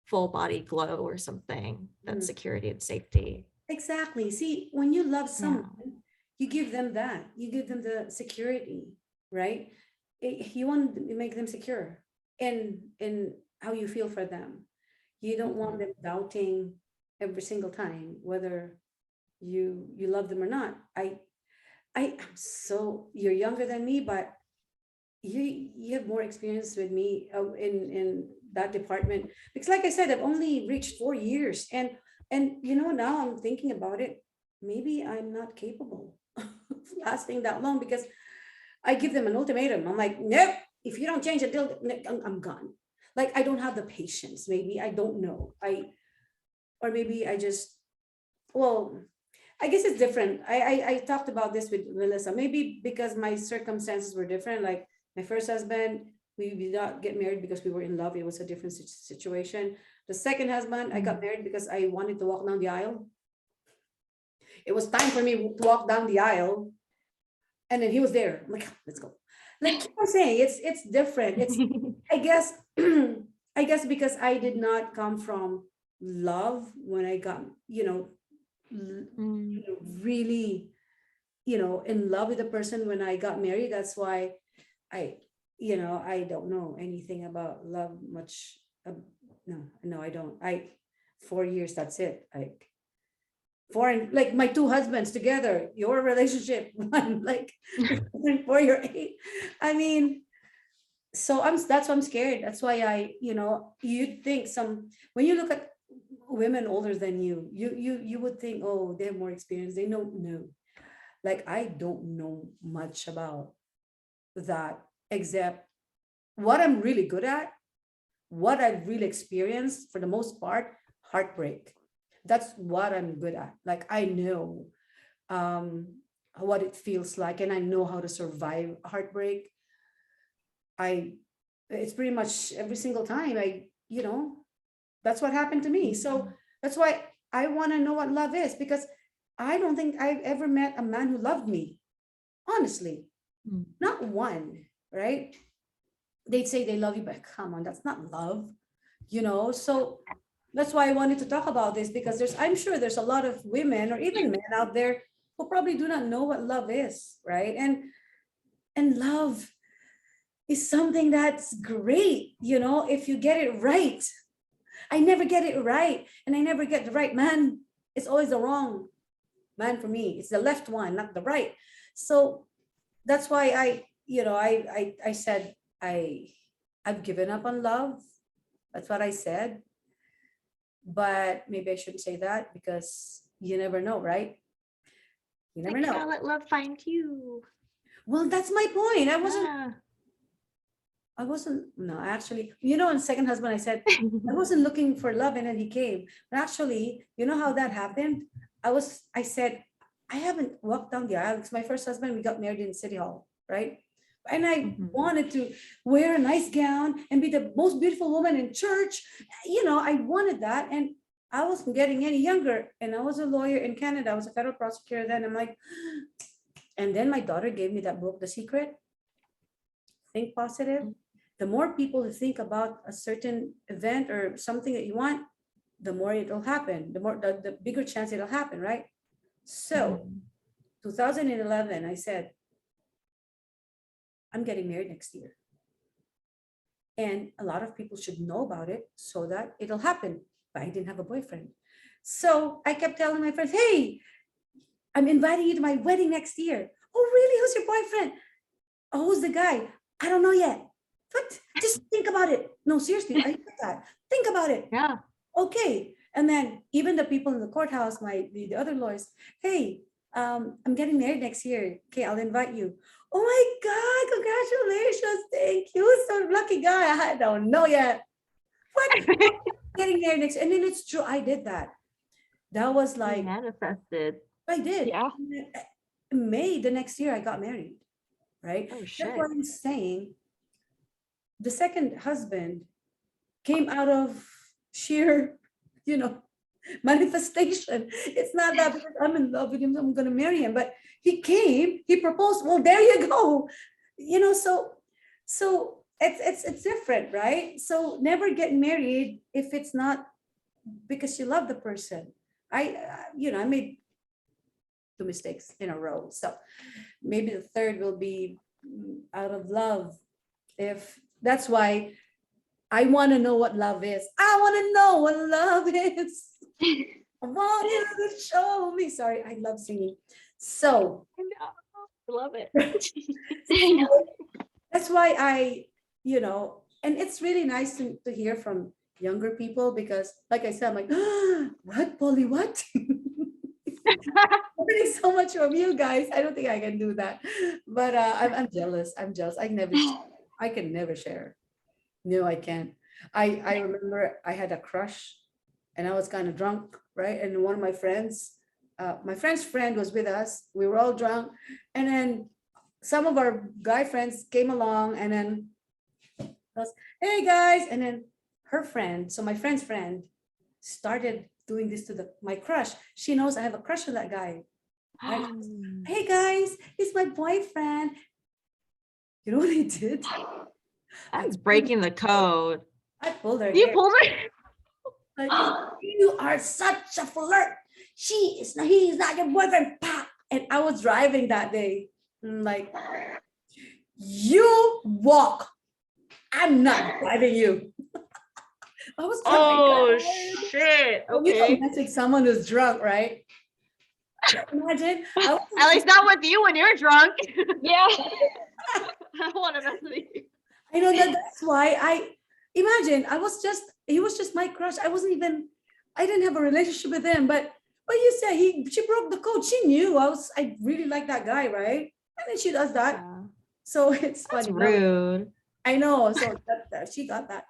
full body glow or something, that security and safety. Exactly. See, when you love Yeah. someone, you give them that. You give them the security, right? You want to make them secure in how you feel for them. You don't want them doubting every single time whether you love them or not. I'm so, you're younger than me, but you have more experience with me in that department, because like I said, I've only reached 4 years, and now I'm thinking about it, maybe I'm not capable of lasting that long, because I give them an ultimatum. I'm like, nope, if you don't change it, I'm gone. Like, I don't have the patience. Maybe, I don't know. Or maybe I just, well, I guess it's different. I talked about this with Melissa. Maybe because my circumstances were different. Like, my first husband, we did not get married because we were in love. It was a different situation. The second husband, I got married because I wanted to walk down the aisle. It was time for me to walk down the aisle, and then he was there. I'm like, let's go. Like I'm saying, it's different. It's, I guess I guess because I did not come from love when I got, really, in love with the person when I got married. That's why I, I don't know anything about love much. No, I don't. 4 years, that's it. Like, foreign, like my two husbands together, your relationship, one like 4 year 8. I mean, so that's why I'm scared. That's why you'd think when you look at women older than you would think, oh, they have more experience. They know, no. Like, I don't know much about that, except what I'm really good at, what I've really experienced for the most part, heartbreak. That's what I'm good at. Like, I know what it feels like, and I know how to survive heartbreak. It's pretty much every single time that's what happened to me. So that's why I want to know what love is, because I don't think I've ever met a man who loved me. Honestly, not one, right? They'd say they love you, but come on, that's not love, So that's why I wanted to talk about this, because I'm sure there's a lot of women or even men out there who probably do not know what love is, right? And love is something that's great, if you get it right. I never get it right, and I never get the right man. It's always the wrong man for me. It's the left one, not the right. So that's why I said I've given up on love. That's what I said. But maybe I shouldn't say that, because you never know, right? You never know. Let love find you. Well, that's my point. Yeah. No, actually, in second husband, I said, I wasn't looking for love, and then he came. But actually, you know how that happened? I said, I haven't walked down the aisle. It's my first husband. We got married in City Hall, right? And I wanted to wear a nice gown and be the most beautiful woman in church. I wanted that. And I wasn't getting any younger. And I was a lawyer in Canada. I was a federal prosecutor then. I'm like, and then my daughter gave me that book, The Secret. Think positive. The more people who think about a certain event or something that you want, the more it'll happen, the bigger chance it'll happen, right? So Mhm. 2011, I said, I'm getting married next year. And a lot of people should know about it so that it'll happen. But I didn't have a boyfriend. So I kept telling my friends, hey, I'm inviting you to my wedding next year. Oh, really? Who's your boyfriend? Oh, who's the guy? I don't know yet. What? Just think about it. No, seriously, I get that. Think about it. Yeah. Okay. And then even the people in the courthouse, the other lawyers, hey, I'm getting married next year. Okay, I'll invite you. Oh my God, congratulations. Thank you. So lucky guy. I don't know yet. What? Getting married next year. And then it's true. I did that. That was You like, manifested. I did. Yeah. May the next year I got married, right? Oh That's shit. what I'm saying. The second husband came out of sheer, you know, manifestation. It's not that because I'm in love with him, I'm gonna marry him. But he came, he proposed. Well, there you go. You know, so it's different, right? So never get married if it's not because you love the person. I made two mistakes in a row. So maybe the third will be out of love. If that's why I want to know what love is. I want to know what love is. I want you to show me. Sorry, I love singing. So I know. I love it. I know. that's why and it's really nice to hear from younger people because, like I said, I'm like, what, Polly, what? I'm learning so much from you guys. I don't think I can do that. But I'm jealous. I'm jealous. I can never share. No, I can't. I remember I had a crush and I was kind of drunk, right? And one of my friend's friend was with us. We were all drunk. And then some of our guy friends came along and then was, hey guys. And then her friend, so my friend's friend, started doing this to my crush. She knows I have a crush on that guy. Right? Hey guys, he's my boyfriend. You know what I did? That's breaking the code. I pulled her You hair. pulled it. Like, you are such a flirt. He's not your boyfriend. Pop. And I was driving that day. I'm like, you walk. I'm not driving you. I was driving. Oh shit. You don't Okay. mess with someone who's drunk, right? Imagine. At least not with you when you're drunk. Yeah. I don't want to mess with you. I know that's why imagine he was just my crush. I didn't have a relationship with him, but what you said, she broke the code. She knew I really like that guy, right? And then she does that. Yeah. So it's That's funny. rude. I know. So she got that.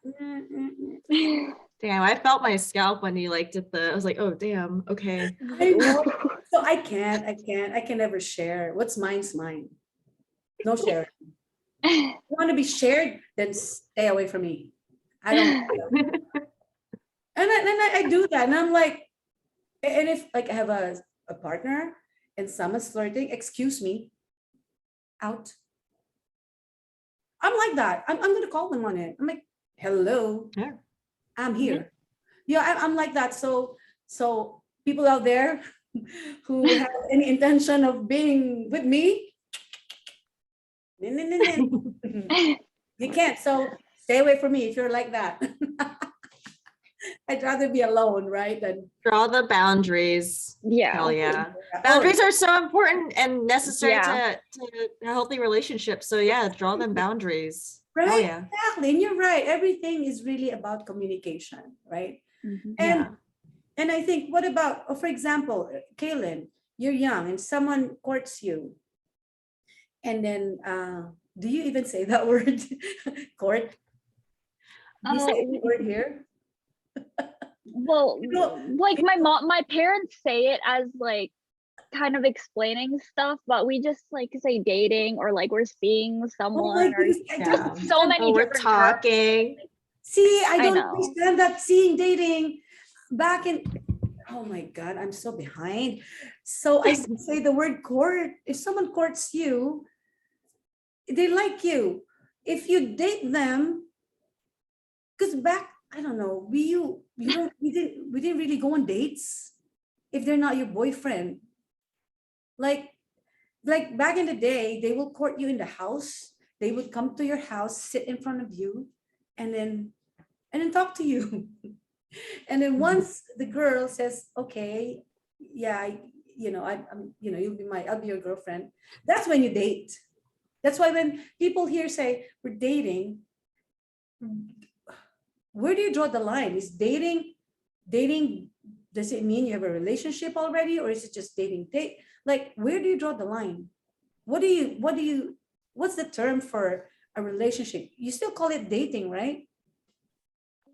Damn, I felt my scalp when you like did I was like, oh damn, okay. I know. So I can never share. What's mine's mine. No sharing. You want to be shared, then stay away from me. I don't. And I do that. And I'm like, and if like I have a partner and someone's flirting, excuse me, out. I'm like that. I'm gonna call them on it. I'm like, hello, Yeah. I'm here. Yeah, I'm like that. So people out there who have any intention of being with me, you can't. So stay away from me if you're like that. I'd rather be alone, right? Than Draw the boundaries. Yeah. Hell yeah. Oh, Boundaries are so important and necessary Yeah. to a healthy relationship. So yeah, draw them boundaries. right? Hell yeah. Exactly. And you're right. Everything is really about communication, right? Mhm. And Yeah. and I think, what about, for example, Kaylin, you're young and someone courts you. And then do you even say that word? Court? Do you say the word here? Well, like my parents say it as like kind of explaining stuff, but we just like say dating or like we're seeing Oh my someone or goodness. I Yeah. don't so understand. many Oh, we're different terms. talking. See, I I don't know. understand that seeing dating back in, oh my God, I'm so behind. So I say the word court. If someone courts you, they like you. If you date them, because back, I don't know, we we didn't really go on dates if they're not your boyfriend. Like back in the day, they will court you in the house. They would come to your house, sit in front of you, and then talk to you. And then once the girl says, "Okay, yeah, I'm, I'll be your girlfriend," that's when you date. That's why when people here say we're dating, where do you draw the line? Is dating? Does it mean you have a relationship already, or is it just dating? Like, where do you draw the line? What's the term for a relationship? You still call it dating, right?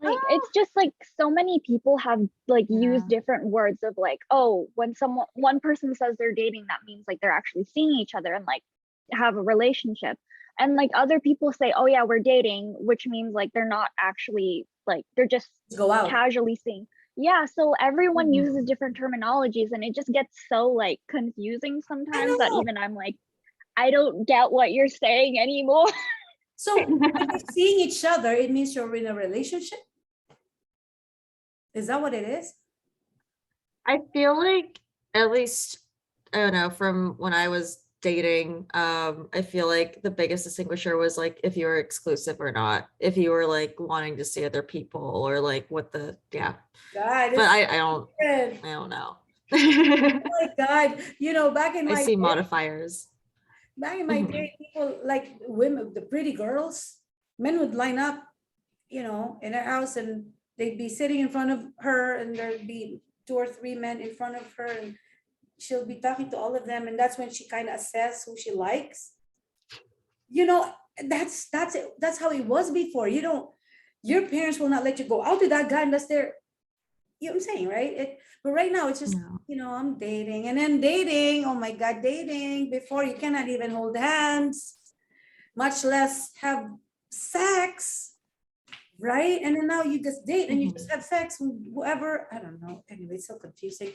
Like it's just like so many people have like used Yeah. different words of like, oh, when one person says they're dating, that means like they're actually seeing each other and like have a relationship. And like other people say, oh yeah, we're dating, which means like they're not actually like they're just Go out. casually seeing. Yeah, so everyone Mhm. uses different terminologies and it just gets so like confusing sometimes that know. even I'm like, I don't get what you're saying anymore. So when you're seeing each other, it means you're in a relationship. Is that what it is? I feel like, at least, I don't know, from when I was dating, I feel like the biggest distinguisher was like if you were exclusive or not, if you were like wanting to see other people or like what the, yeah. God, But it's I don't different. know. Oh my God. Back in I my see day, modifiers. Mhm. people like women, the pretty girls, men would line up, in her house, and they'd be sitting in front of her, and there'd be two or three men in front of her, and she'll be talking to all of them, and that's when she kind of assess who she likes. You know, that's it. That's how it was before. Your parents will not let you go out with that guy unless they're, you know what I'm saying, right? But right now it's just, No. I'm dating, and then dating. Oh my God, dating. Before, you cannot even hold hands, much less have sex, right? And then now you just date and you just Mhm. have sex with whoever. I don't know. Anyway, it's so confusing.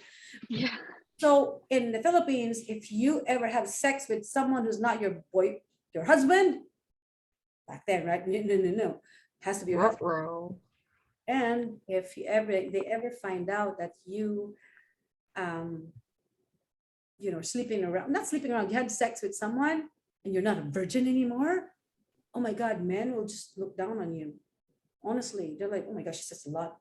Yeah. So in the Philippines, if you ever have sex with someone who's not your husband, back then, right? No, no, no, no. Has to be your husband. Ruh-roh. And if they ever find out that you um sleeping around, not sleeping around, you had sex with someone and you're not a virgin anymore, oh my God, men will just look down on you. Honestly, they're like, oh my gosh, she's just a lot.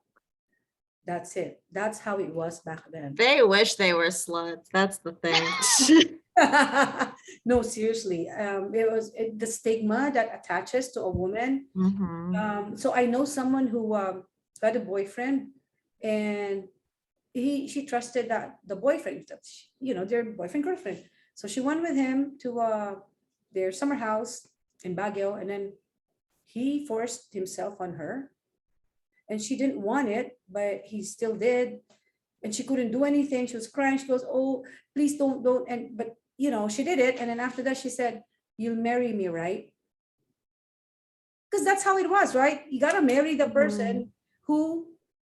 That's it. That's how it was back then. They wish they were sluts. That's the thing. No, seriously. It was the stigma that attaches to a woman. Mhm. So I know someone who got a boyfriend, and she trusted that the boyfriend, their boyfriend girlfriend. So she went with him to their summer house in Baguio, and then he forced himself on her, and she didn't want it, but he still did, and she couldn't do anything. She was crying. She goes, "Oh, please don't." And but she did it, and then after that, she said, "You'll marry me, right?" Because that's how it was, right? You gotta marry the Mhm. person who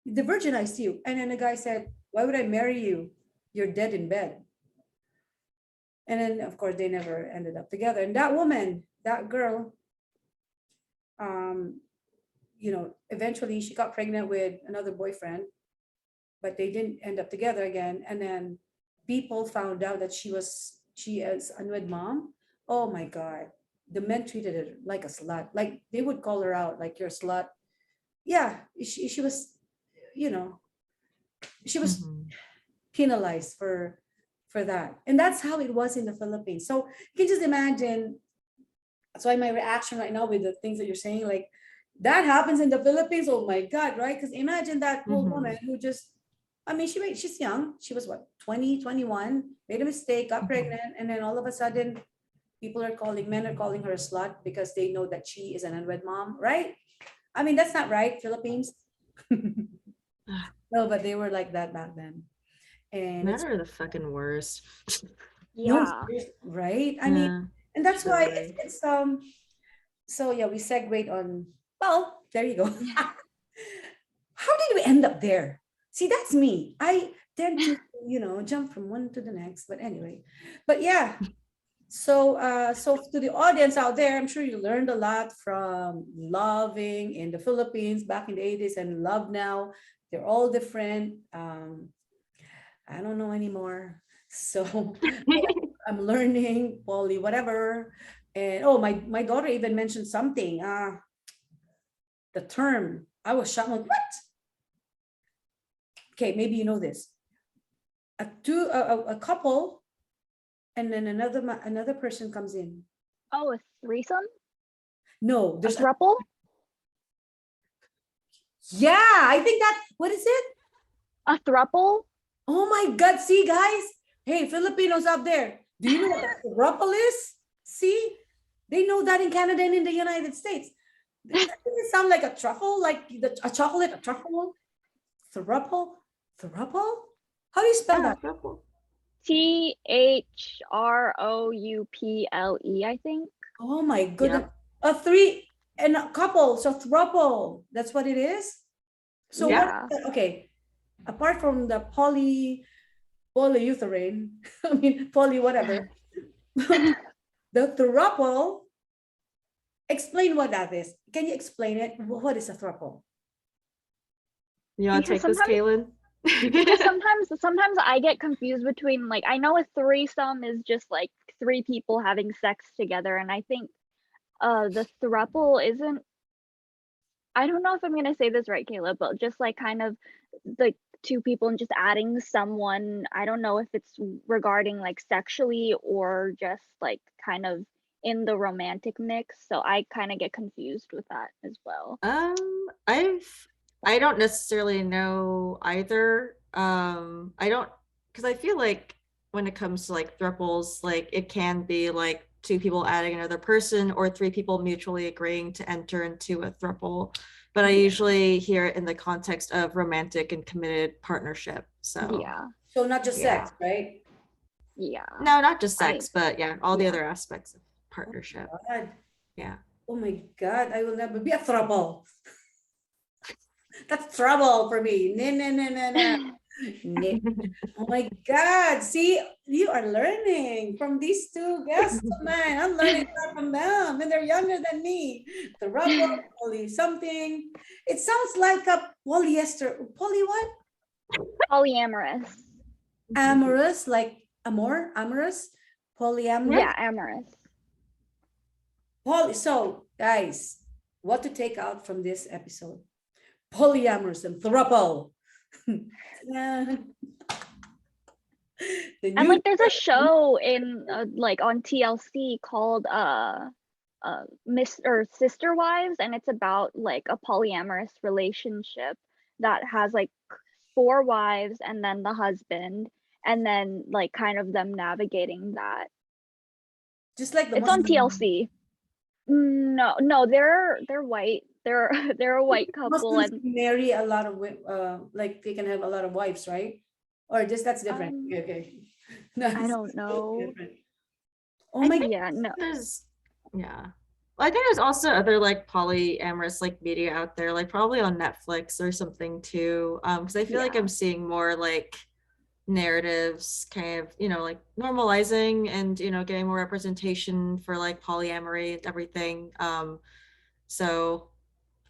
the virginized you. And then the guy said, "Why would I marry you? You're dead in bed." And then of course they never ended up together. And that woman, that girl, um, eventually she got pregnant with another boyfriend, but they didn't end up together again. And then people found out that she is unwed mom. Oh my God. The men treated her like a slut. Like they would call her out, like, "You're a slut." Yeah, she was, you know, she was Mhm. penalized for that. And that's how it was in the Philippines. So you can just imagine. That's why my reaction right now with the things that you're saying, like, that happens in the Philippines. Oh my God, right? Because imagine that poor woman Mhm. who just, I mean, she's young. She was what, 20, 21, made a mistake, got Mhm. pregnant, and then all of a sudden, men are calling her a slut because they know that she is an unwed mom, right? I mean, that's not right, Philippines. Ugh, No, but they were like that back then. And men it's are the fucking worst. no, Yeah. right? I mean, Yeah, and that's why truly. it's so yeah, we segued on, well, there you go. Yeah. How did we end up there? See, that's me. I tend to, jump from one to the next. But anyway, but yeah. So to the audience out there, I'm sure you learned a lot from loving in the Philippines back in the 80s and love now. They're all different. I don't know anymore. So I'm learning poly, whatever. And oh, my daughter even mentioned something. The term. I was shocked. Like, what? Okay, maybe you know this. A couple, and then another person comes in. Oh, a threesome? No, A there's throuple? yeah. I think that what is it? A throuple? Oh my God! See, guys. Hey, Filipinos out there, do you know what a throuple is? See, they know that in Canada and in the United States. Doesn't it sound like a truffle, like a chocolate, a truffle? Throuple, throuple. How do you spell Yeah, that? purple. THROUPLE, I think. Oh my goodness. Yep. A three and a couple, so throuple. That's what it is. So what? Yeah. Okay, apart from the polyurethane, I mean poly whatever, the throuple. Explain what that is. Can you explain it? What is a throuple? You want to Because take this, sometimes Kaylin? because sometimes I get confused between, like, I know a threesome is just like three people having sex together, and I think the throuple isn't, I don't know if I'm gonna say this right, Kayla, but just like kind of like two people and just adding someone. I don't know if it's regarding like sexually or just like kind of in the romantic mix. So I kind of get confused with that as well. I don't necessarily know either. I don't, because I feel like when it comes to like thruples, like it can be like two people adding another person or three people mutually agreeing to enter into a thruple. But I usually hear it in the context of romantic and committed partnership. So Yeah, So not just yeah. sex, right? yeah. No, not just I sex, but yeah, all the yeah. other aspects of partnership. God. Yeah. Oh my God, I will never be a throuple. That's trouble for me. No, no, no, no, no. No. Oh my God. See, you are learning from these two guests of mine. I'm learning a lot from them, and they're younger than me. The rubber, poly something. It sounds like a polyester. Poly what? Polyamorous. Amorous, like amorous, polyamorous. Yeah, amorous. So, guys, what to take out from this episode? Polyamorous and throuple. Yeah. The And new like there's a show in like on TLC called Miss or Sister Wives, and it's about like a polyamorous relationship that has like four wives and then the husband, and then like kind of them navigating that. just like the It's on Muslim. TLC. No, they're white. They're they're a white couple, Muslims and can marry a lot of like they can have a lot of wives, right? Or just that's different. um Okay, okay. I That's don't know. different. Oh I my think Yeah, no. there's, yeah. Well, I think there's also other like polyamorous like media out there, like probably on Netflix or something too. Because I feel like Yeah. I'm seeing more like narratives kind of, like normalizing and, getting more representation for like polyamory and everything. So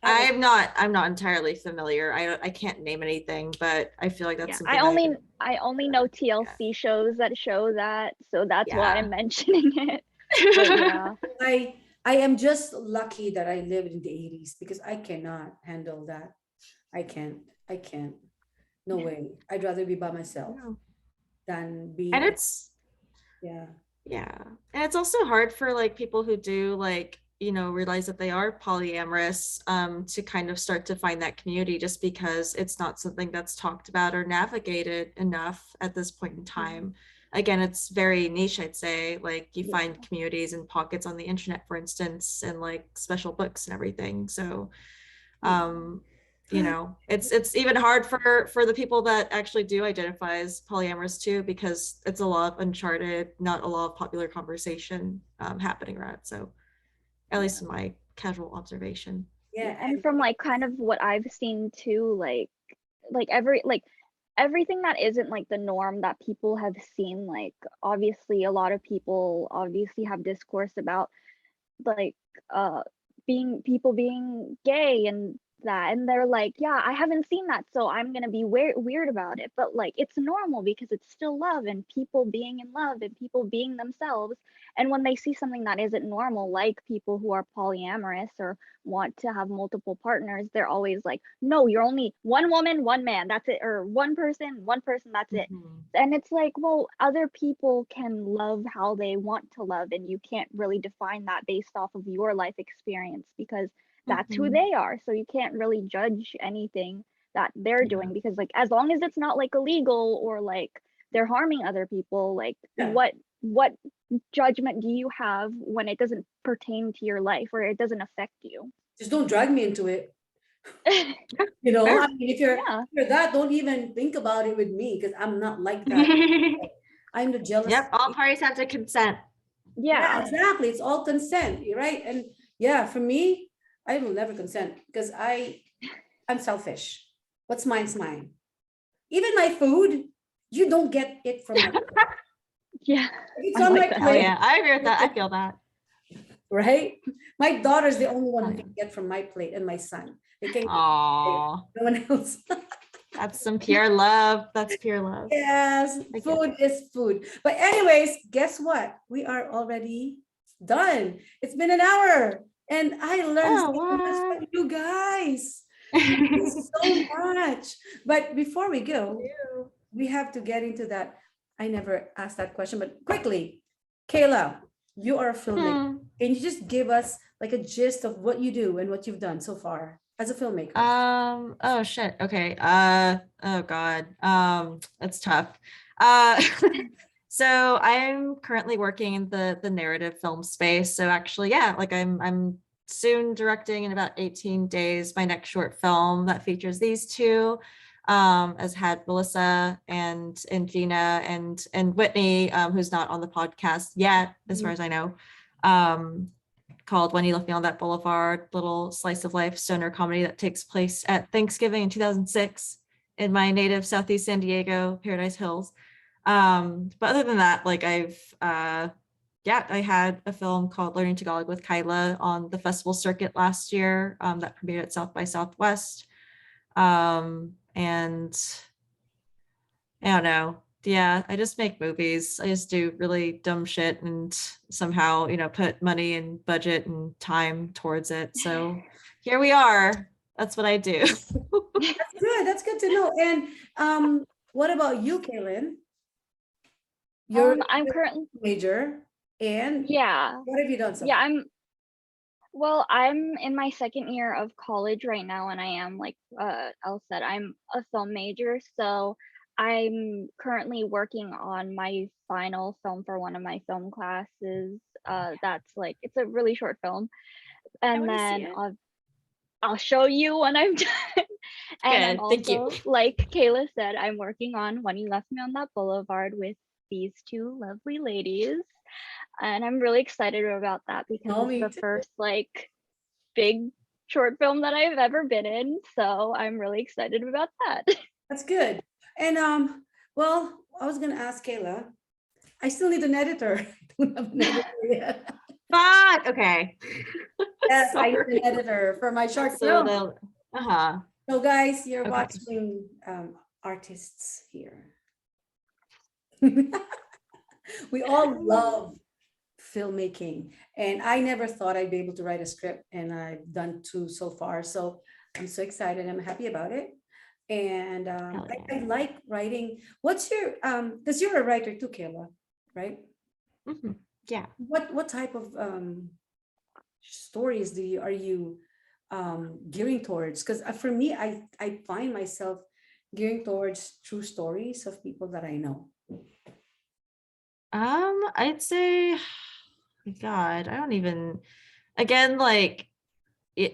I I'm not entirely familiar. I can't name anything, but I feel like that's Yeah, something I would, I only know yeah. TLC shows that show that, so that's why Yeah. I'm mentioning it. But yeah, I I am just lucky that I lived in the 80s because I cannot handle that. I can't. I can't. No way. I'd rather be by myself Yeah. than And be it's, yeah. yeah. And it's also hard for like people who do like, realize that they are polyamorous, to kind of start to find that community just because it's not something that's talked about or navigated enough at this point in time. Again, it's very niche, I'd say. Like you Yeah. find communities and pockets on the internet, for instance, and like special books and everything. So um it's even hard for the people that actually do identify as polyamorous too, because it's a lot of uncharted, not a lot of popular conversation happening around it. So at least in my casual observation. Yeah. yeah, and from like kind of what I've seen too, like everything that isn't like the norm that people have seen, like obviously a lot of people obviously have discourse about like uh being gay and that, and they're like, yeah, I haven't seen that, so I'm gonna be weird about it. But like, it's normal because it's still love and people being in love and people being themselves. And when they see something that isn't normal, like people who are polyamorous or want to have multiple partners, they're always like, no, you're only one woman, one man, that's it, or one person, that's it. Mhm. And it's like, well, other people can love how they want to love, and you can't really define that based off of your life experience, because that's who Mhm. they are. So you can't really judge anything that they're Yeah. doing, because like, as long as it's not like illegal or like they're harming other people, like Yeah. what judgment do you have when it doesn't pertain to your life or it doesn't affect you? Just don't drag me into it. You know, Fair. I mean, if you're, Yeah. if you're that, don't even think about it with me because I'm not like that. I'm the jealous. Yep, all parties have to consent. Yeah, Yeah. exactly. It's all consent, right? And yeah, for me, I will never consent because I'm selfish. What's mine's mine. Even my food, you don't get it from my plate. Yeah. If it's I on like my that. Oh plate, yeah, I agree with that. I feel that. right? My daughter's the only one Oh, who yeah. can get from my plate, and my son. They can get Aw, no one else. that's some pure love. That's pure love. Yes, I get food is food. But anyways, guess what? We are already done. It's been an hour, and I learned Oh, so much what? from you guys. Thank you so much. But before we go, we have to get into that. I never asked that question, but quickly, Kayla, you are a filmmaker. Hmm. Can you just give us like a gist of what you do and what you've done so far as a filmmaker? Oh shit. Okay. Oh God. It's tough. So I'm currently working in the narrative film space. So actually, yeah, like I'm soon directing in about 18 days my next short film that features these two. As had Melissa and Gina and Whitney, who's not on the podcast yet, as far as I know. Called When You Left Me on That Boulevard, little slice of life stoner comedy that takes place at Thanksgiving in 2006 in my native Southeast San Diego, Paradise Hills. But other than that, like I had a film called Learning Tagalog with Kayla on the festival circuit last year that premiered at South by Southwest. And I don't know. Yeah, I just make movies. I just do really dumb shit and somehow, put money and budget and time towards it. So here we are. That's what I do. That's good. That's good to know. And what about you, Kaylin? You're I'm a currently, major, and yeah. what have you done so Yeah, far? I'm in my second year of college right now, and I am, like Elle said, I'm a film major, so I'm currently working on my final film for one of my film classes. That's like, it's a really short film, I and want to see then it. I'll show you when I'm done. And I'm Good. Thank you. also, like Kayla said, I'm working on When You Left Me on That Boulevard with these two lovely ladies. And I'm really excited about that because Oh, it's me the too. first like big short film that I've ever been in. So I'm really excited about that. That's good. And well, I was gonna ask Kayla. I still need an editor. I don't have an editor yet. Fuck. Okay. Yes, I need an Sorry. editor for my short So film. the uh-huh. So guys, you're Okay. watching artists here. We all love filmmaking, and I never thought I'd be able to write a script, and I've done two so far. So I'm so excited. I'm happy about it. And Hell I yeah. like writing. What's your because you're a writer too, Kayla, right? Mhm. Yeah. What type of stories are you gearing towards? Because for me, I find myself gearing towards true stories of people that I know. I'd say, God, I don't even, again, like, it,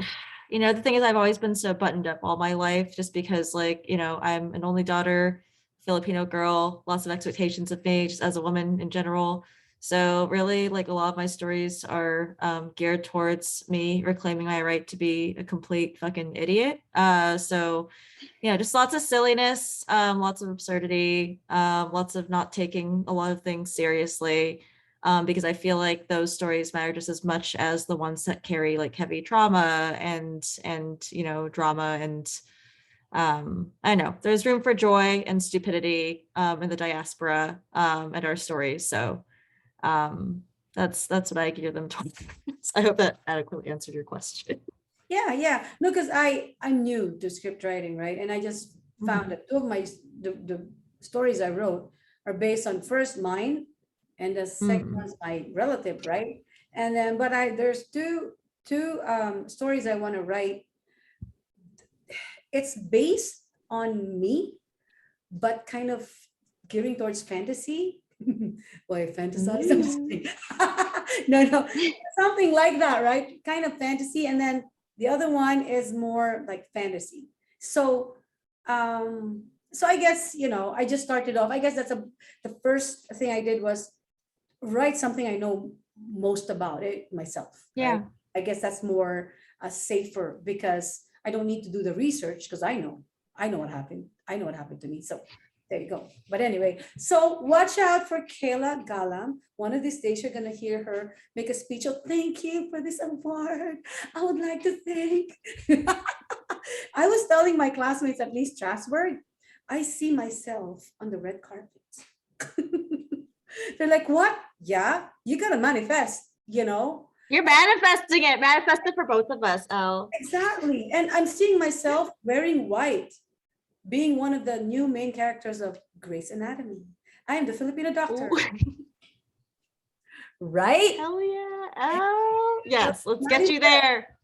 the thing is, I've always been so buttoned up all my life just because, like, I'm an only daughter, Filipino girl, lots of expectations of me just as a woman in general. So really, like, a lot of my stories are geared towards me reclaiming my right to be a complete fucking idiot. So yeah, just lots of silliness, lots of absurdity, lots of not taking a lot of things seriously. because I feel like those stories matter just as much as the ones that carry like heavy trauma and drama and I know there's room for joy and stupidity in the diaspora and our stories. So that's what I gear them towards. I hope that adequately answered your question. Yeah. No, because I'm new to script writing, right? And I just found that two of the stories I wrote are based on first mine, and the second one's my relative, right? And then, but there's two stories I want to write. It's based on me, but kind of gearing towards fantasy. Boy, fantasize. I'm just kidding. No, something like that, right? Kind of fantasy, and then the other one is more like fantasy. So, so I guess I just started off. I guess the first thing I did was write something I know most about it myself. Yeah. Right? I guess that's more safer because I don't need to do the research because I know what happened. I know what happened to me. So there you go. But anyway, so watch out for Kayla Galang. One of these days, you're going to hear her make a speech of thank you for this award. I would like to thank. I was telling my classmates at least Strasbourg, I see myself on the red carpet. They're like, what? Yeah, you got to manifest, You're manifesting it. Manifest it for both of us, Elle. Exactly. And I'm seeing myself wearing white, being one of the new main characters of Grey's Anatomy. I am the Filipino doctor. Right? Hell yeah. Oh, yes. Let's get you there.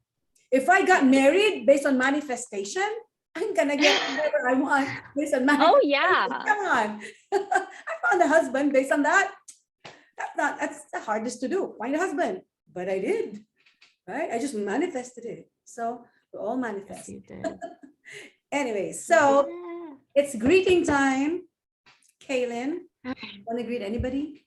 If I got married based on manifestation, I'm going to get whatever I want based on manifestation. Oh, yeah. Come on. I found a husband based on that. That's the hardest to do. Find a husband. But I did. Right? I just manifested it. So we all manifest. Yes, you did. Anyway, so it's greeting time. Kaylin, want to greet anybody?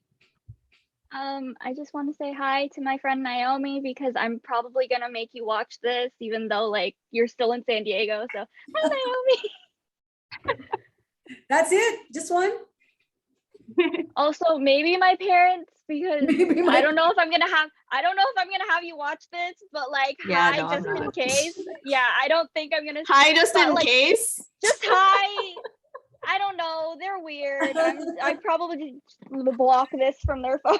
I just want to say hi to my friend Naomi because I'm probably gonna make you watch this, even though like you're still in San Diego. So hi Naomi. That's it. Just one. Also, maybe my parents because Maybe I don't know if I'm gonna have you watch this, but like hi just in case. Yeah, I don't think I'm gonna hi just in like, case. Just hi. I don't know. They're weird. I probably block this from their phone.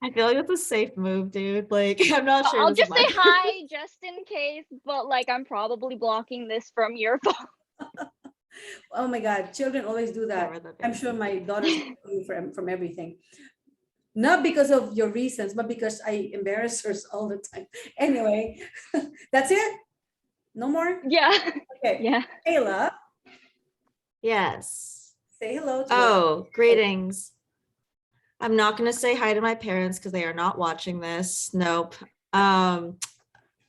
I feel like that's a safe move, dude. Like, I'm not sure. I'll just say hi just in case, but like I'm probably blocking this from your phone. Oh my God, children always do that. I'm sure my daughter's from everything. Not because of your reasons, but because I embarrass her all the time. Anyway, that's it? No more? Yeah. Okay. Yeah. Kayla. Yes. Say hello to greetings. I'm not going to say hi to my parents because they are not watching this. Nope. I'm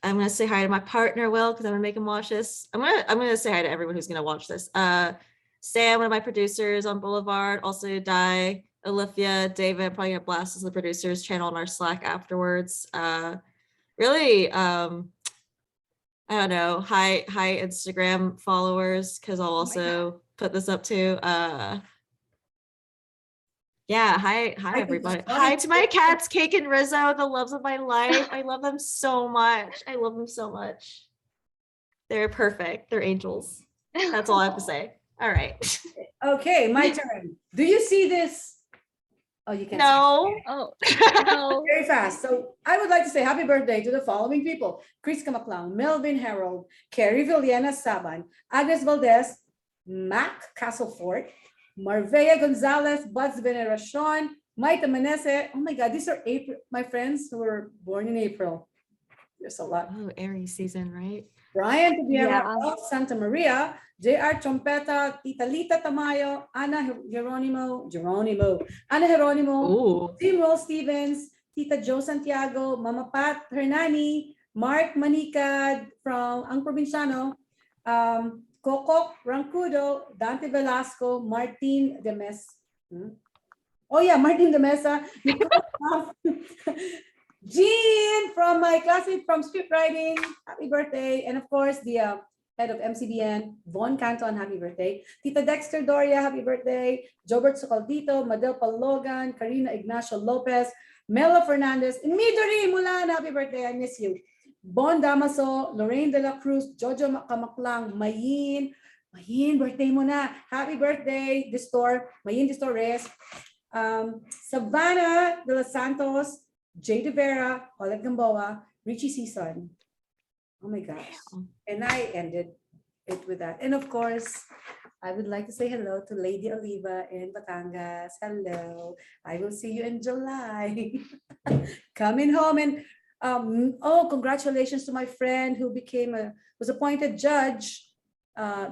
going to say hi to my partner, Will, because I'm going to make him watch this. I'm going to say hi to everyone who's going to watch this. Sam, one of my producers on Boulevard, also Di, Olivia, David, I'm probably going to blast as the producers channel on our Slack afterwards. Really, I don't know, hi Instagram followers, because I'll also put this up too. Yeah, hi everybody. Hi to my cats, Cake and Rizzo, the loves of my life. I love them so much. They're perfect. They're angels. That's all I have to say. All right. Okay, my turn. Do you see this? Oh, you can't. No. Oh, no. Very fast. So I would like to say happy birthday to the following people: Chris Kamaclown, Melvin Harold, Carrie Villena Saban, Agnes Valdez, Mac Castlefort, Marvea Gonzalez, Buds Veneracion, Maita Manese. Oh my God, these are April, my friends who were born in April. There's a lot. Oh, Aries season, right? Brian Tubiera, Santa Maria, J.R. Trompeta, Tita Lita Tamayo, Ana Geronimo, Ana Geronimo, Tim Roll Stevens, Tita Jo Santiago, Mama Pat Hernani, Mark Manicad from Ang Provinciano, Coco Rancudo, Dante Velasco, Martin Demes. Oh yeah, Martin Demesa. Jean from my classmate from script writing. Happy birthday. And of course, the head of MCBN, Von Canton, happy birthday. Tita Dexter Doria, happy birthday. Jobert Socaldito, Madel Palogan, Karina Ignacio Lopez, Melo Fernandez, Midori Mulan, happy birthday, I miss you. Bon Damaso, Lorraine De La Cruz, Jojo Kamaklang, Mayin, birthday mo na. Happy birthday, Distor, Mayin Distores, Savannah De Los Santos, Jay De Vera, Oleg Gamboa, Richie Season. Oh my gosh. And I ended it with that. And of course, I would like to say hello to Lady Oliva in Batangas. Hello. I will see you in July. Coming home. And congratulations to my friend who was appointed judge,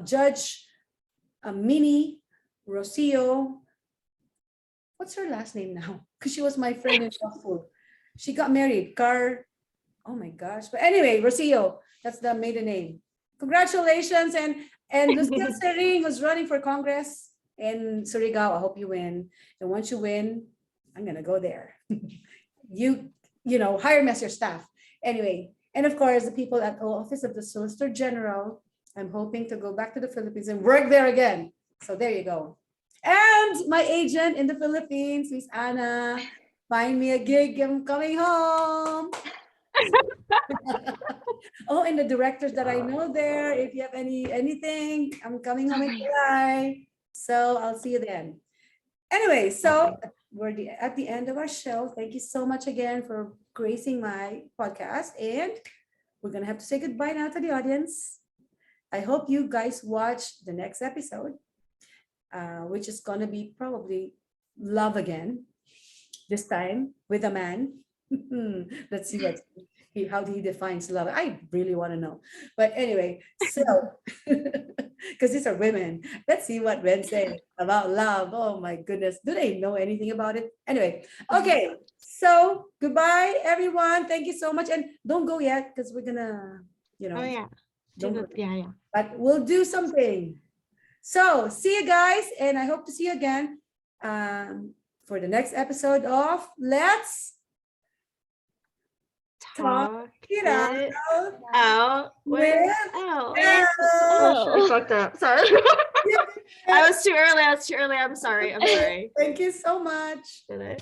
Judge Minnie Rocio. What's her last name now? Because she was my friend in school. She got married. Oh my gosh. But anyway, Rocio, that's the maiden name. Congratulations. And Lucille Sering was running for Congress in Surigao. I hope you win. And once you win, I'm gonna go there. you hire me as your staff. Anyway, and of course, the people at the Office of the Solicitor General, I'm hoping to go back to the Philippines and work there again. So there you go. And my agent in the Philippines, Miss Anna, find me a gig. I'm coming home. And the directors that I know there, if you have anything, I'm coming home in July. So I'll see you then. Anyway, so we're at the end of our show. Thank you so much again for gracing my podcast. And we're going to have to say goodbye now to the audience. I hope you guys watch the next episode, which is going to be probably love again, this time with a man. Let's see how he defines love. I really want to know. But anyway, so because these are women, let's see what men say about love. Oh my goodness, do they know anything about it? Anyway, okay, so goodbye everyone. Thank you so much, and don't go yet because we're gonna, don't go. Yeah. But we'll do something. So see you guys, and I hope to see you again for the next episode of Let's Talk It Out with Elle. I fucked up. Sorry. I was too early. I'm sorry. Thank you so much. Did I?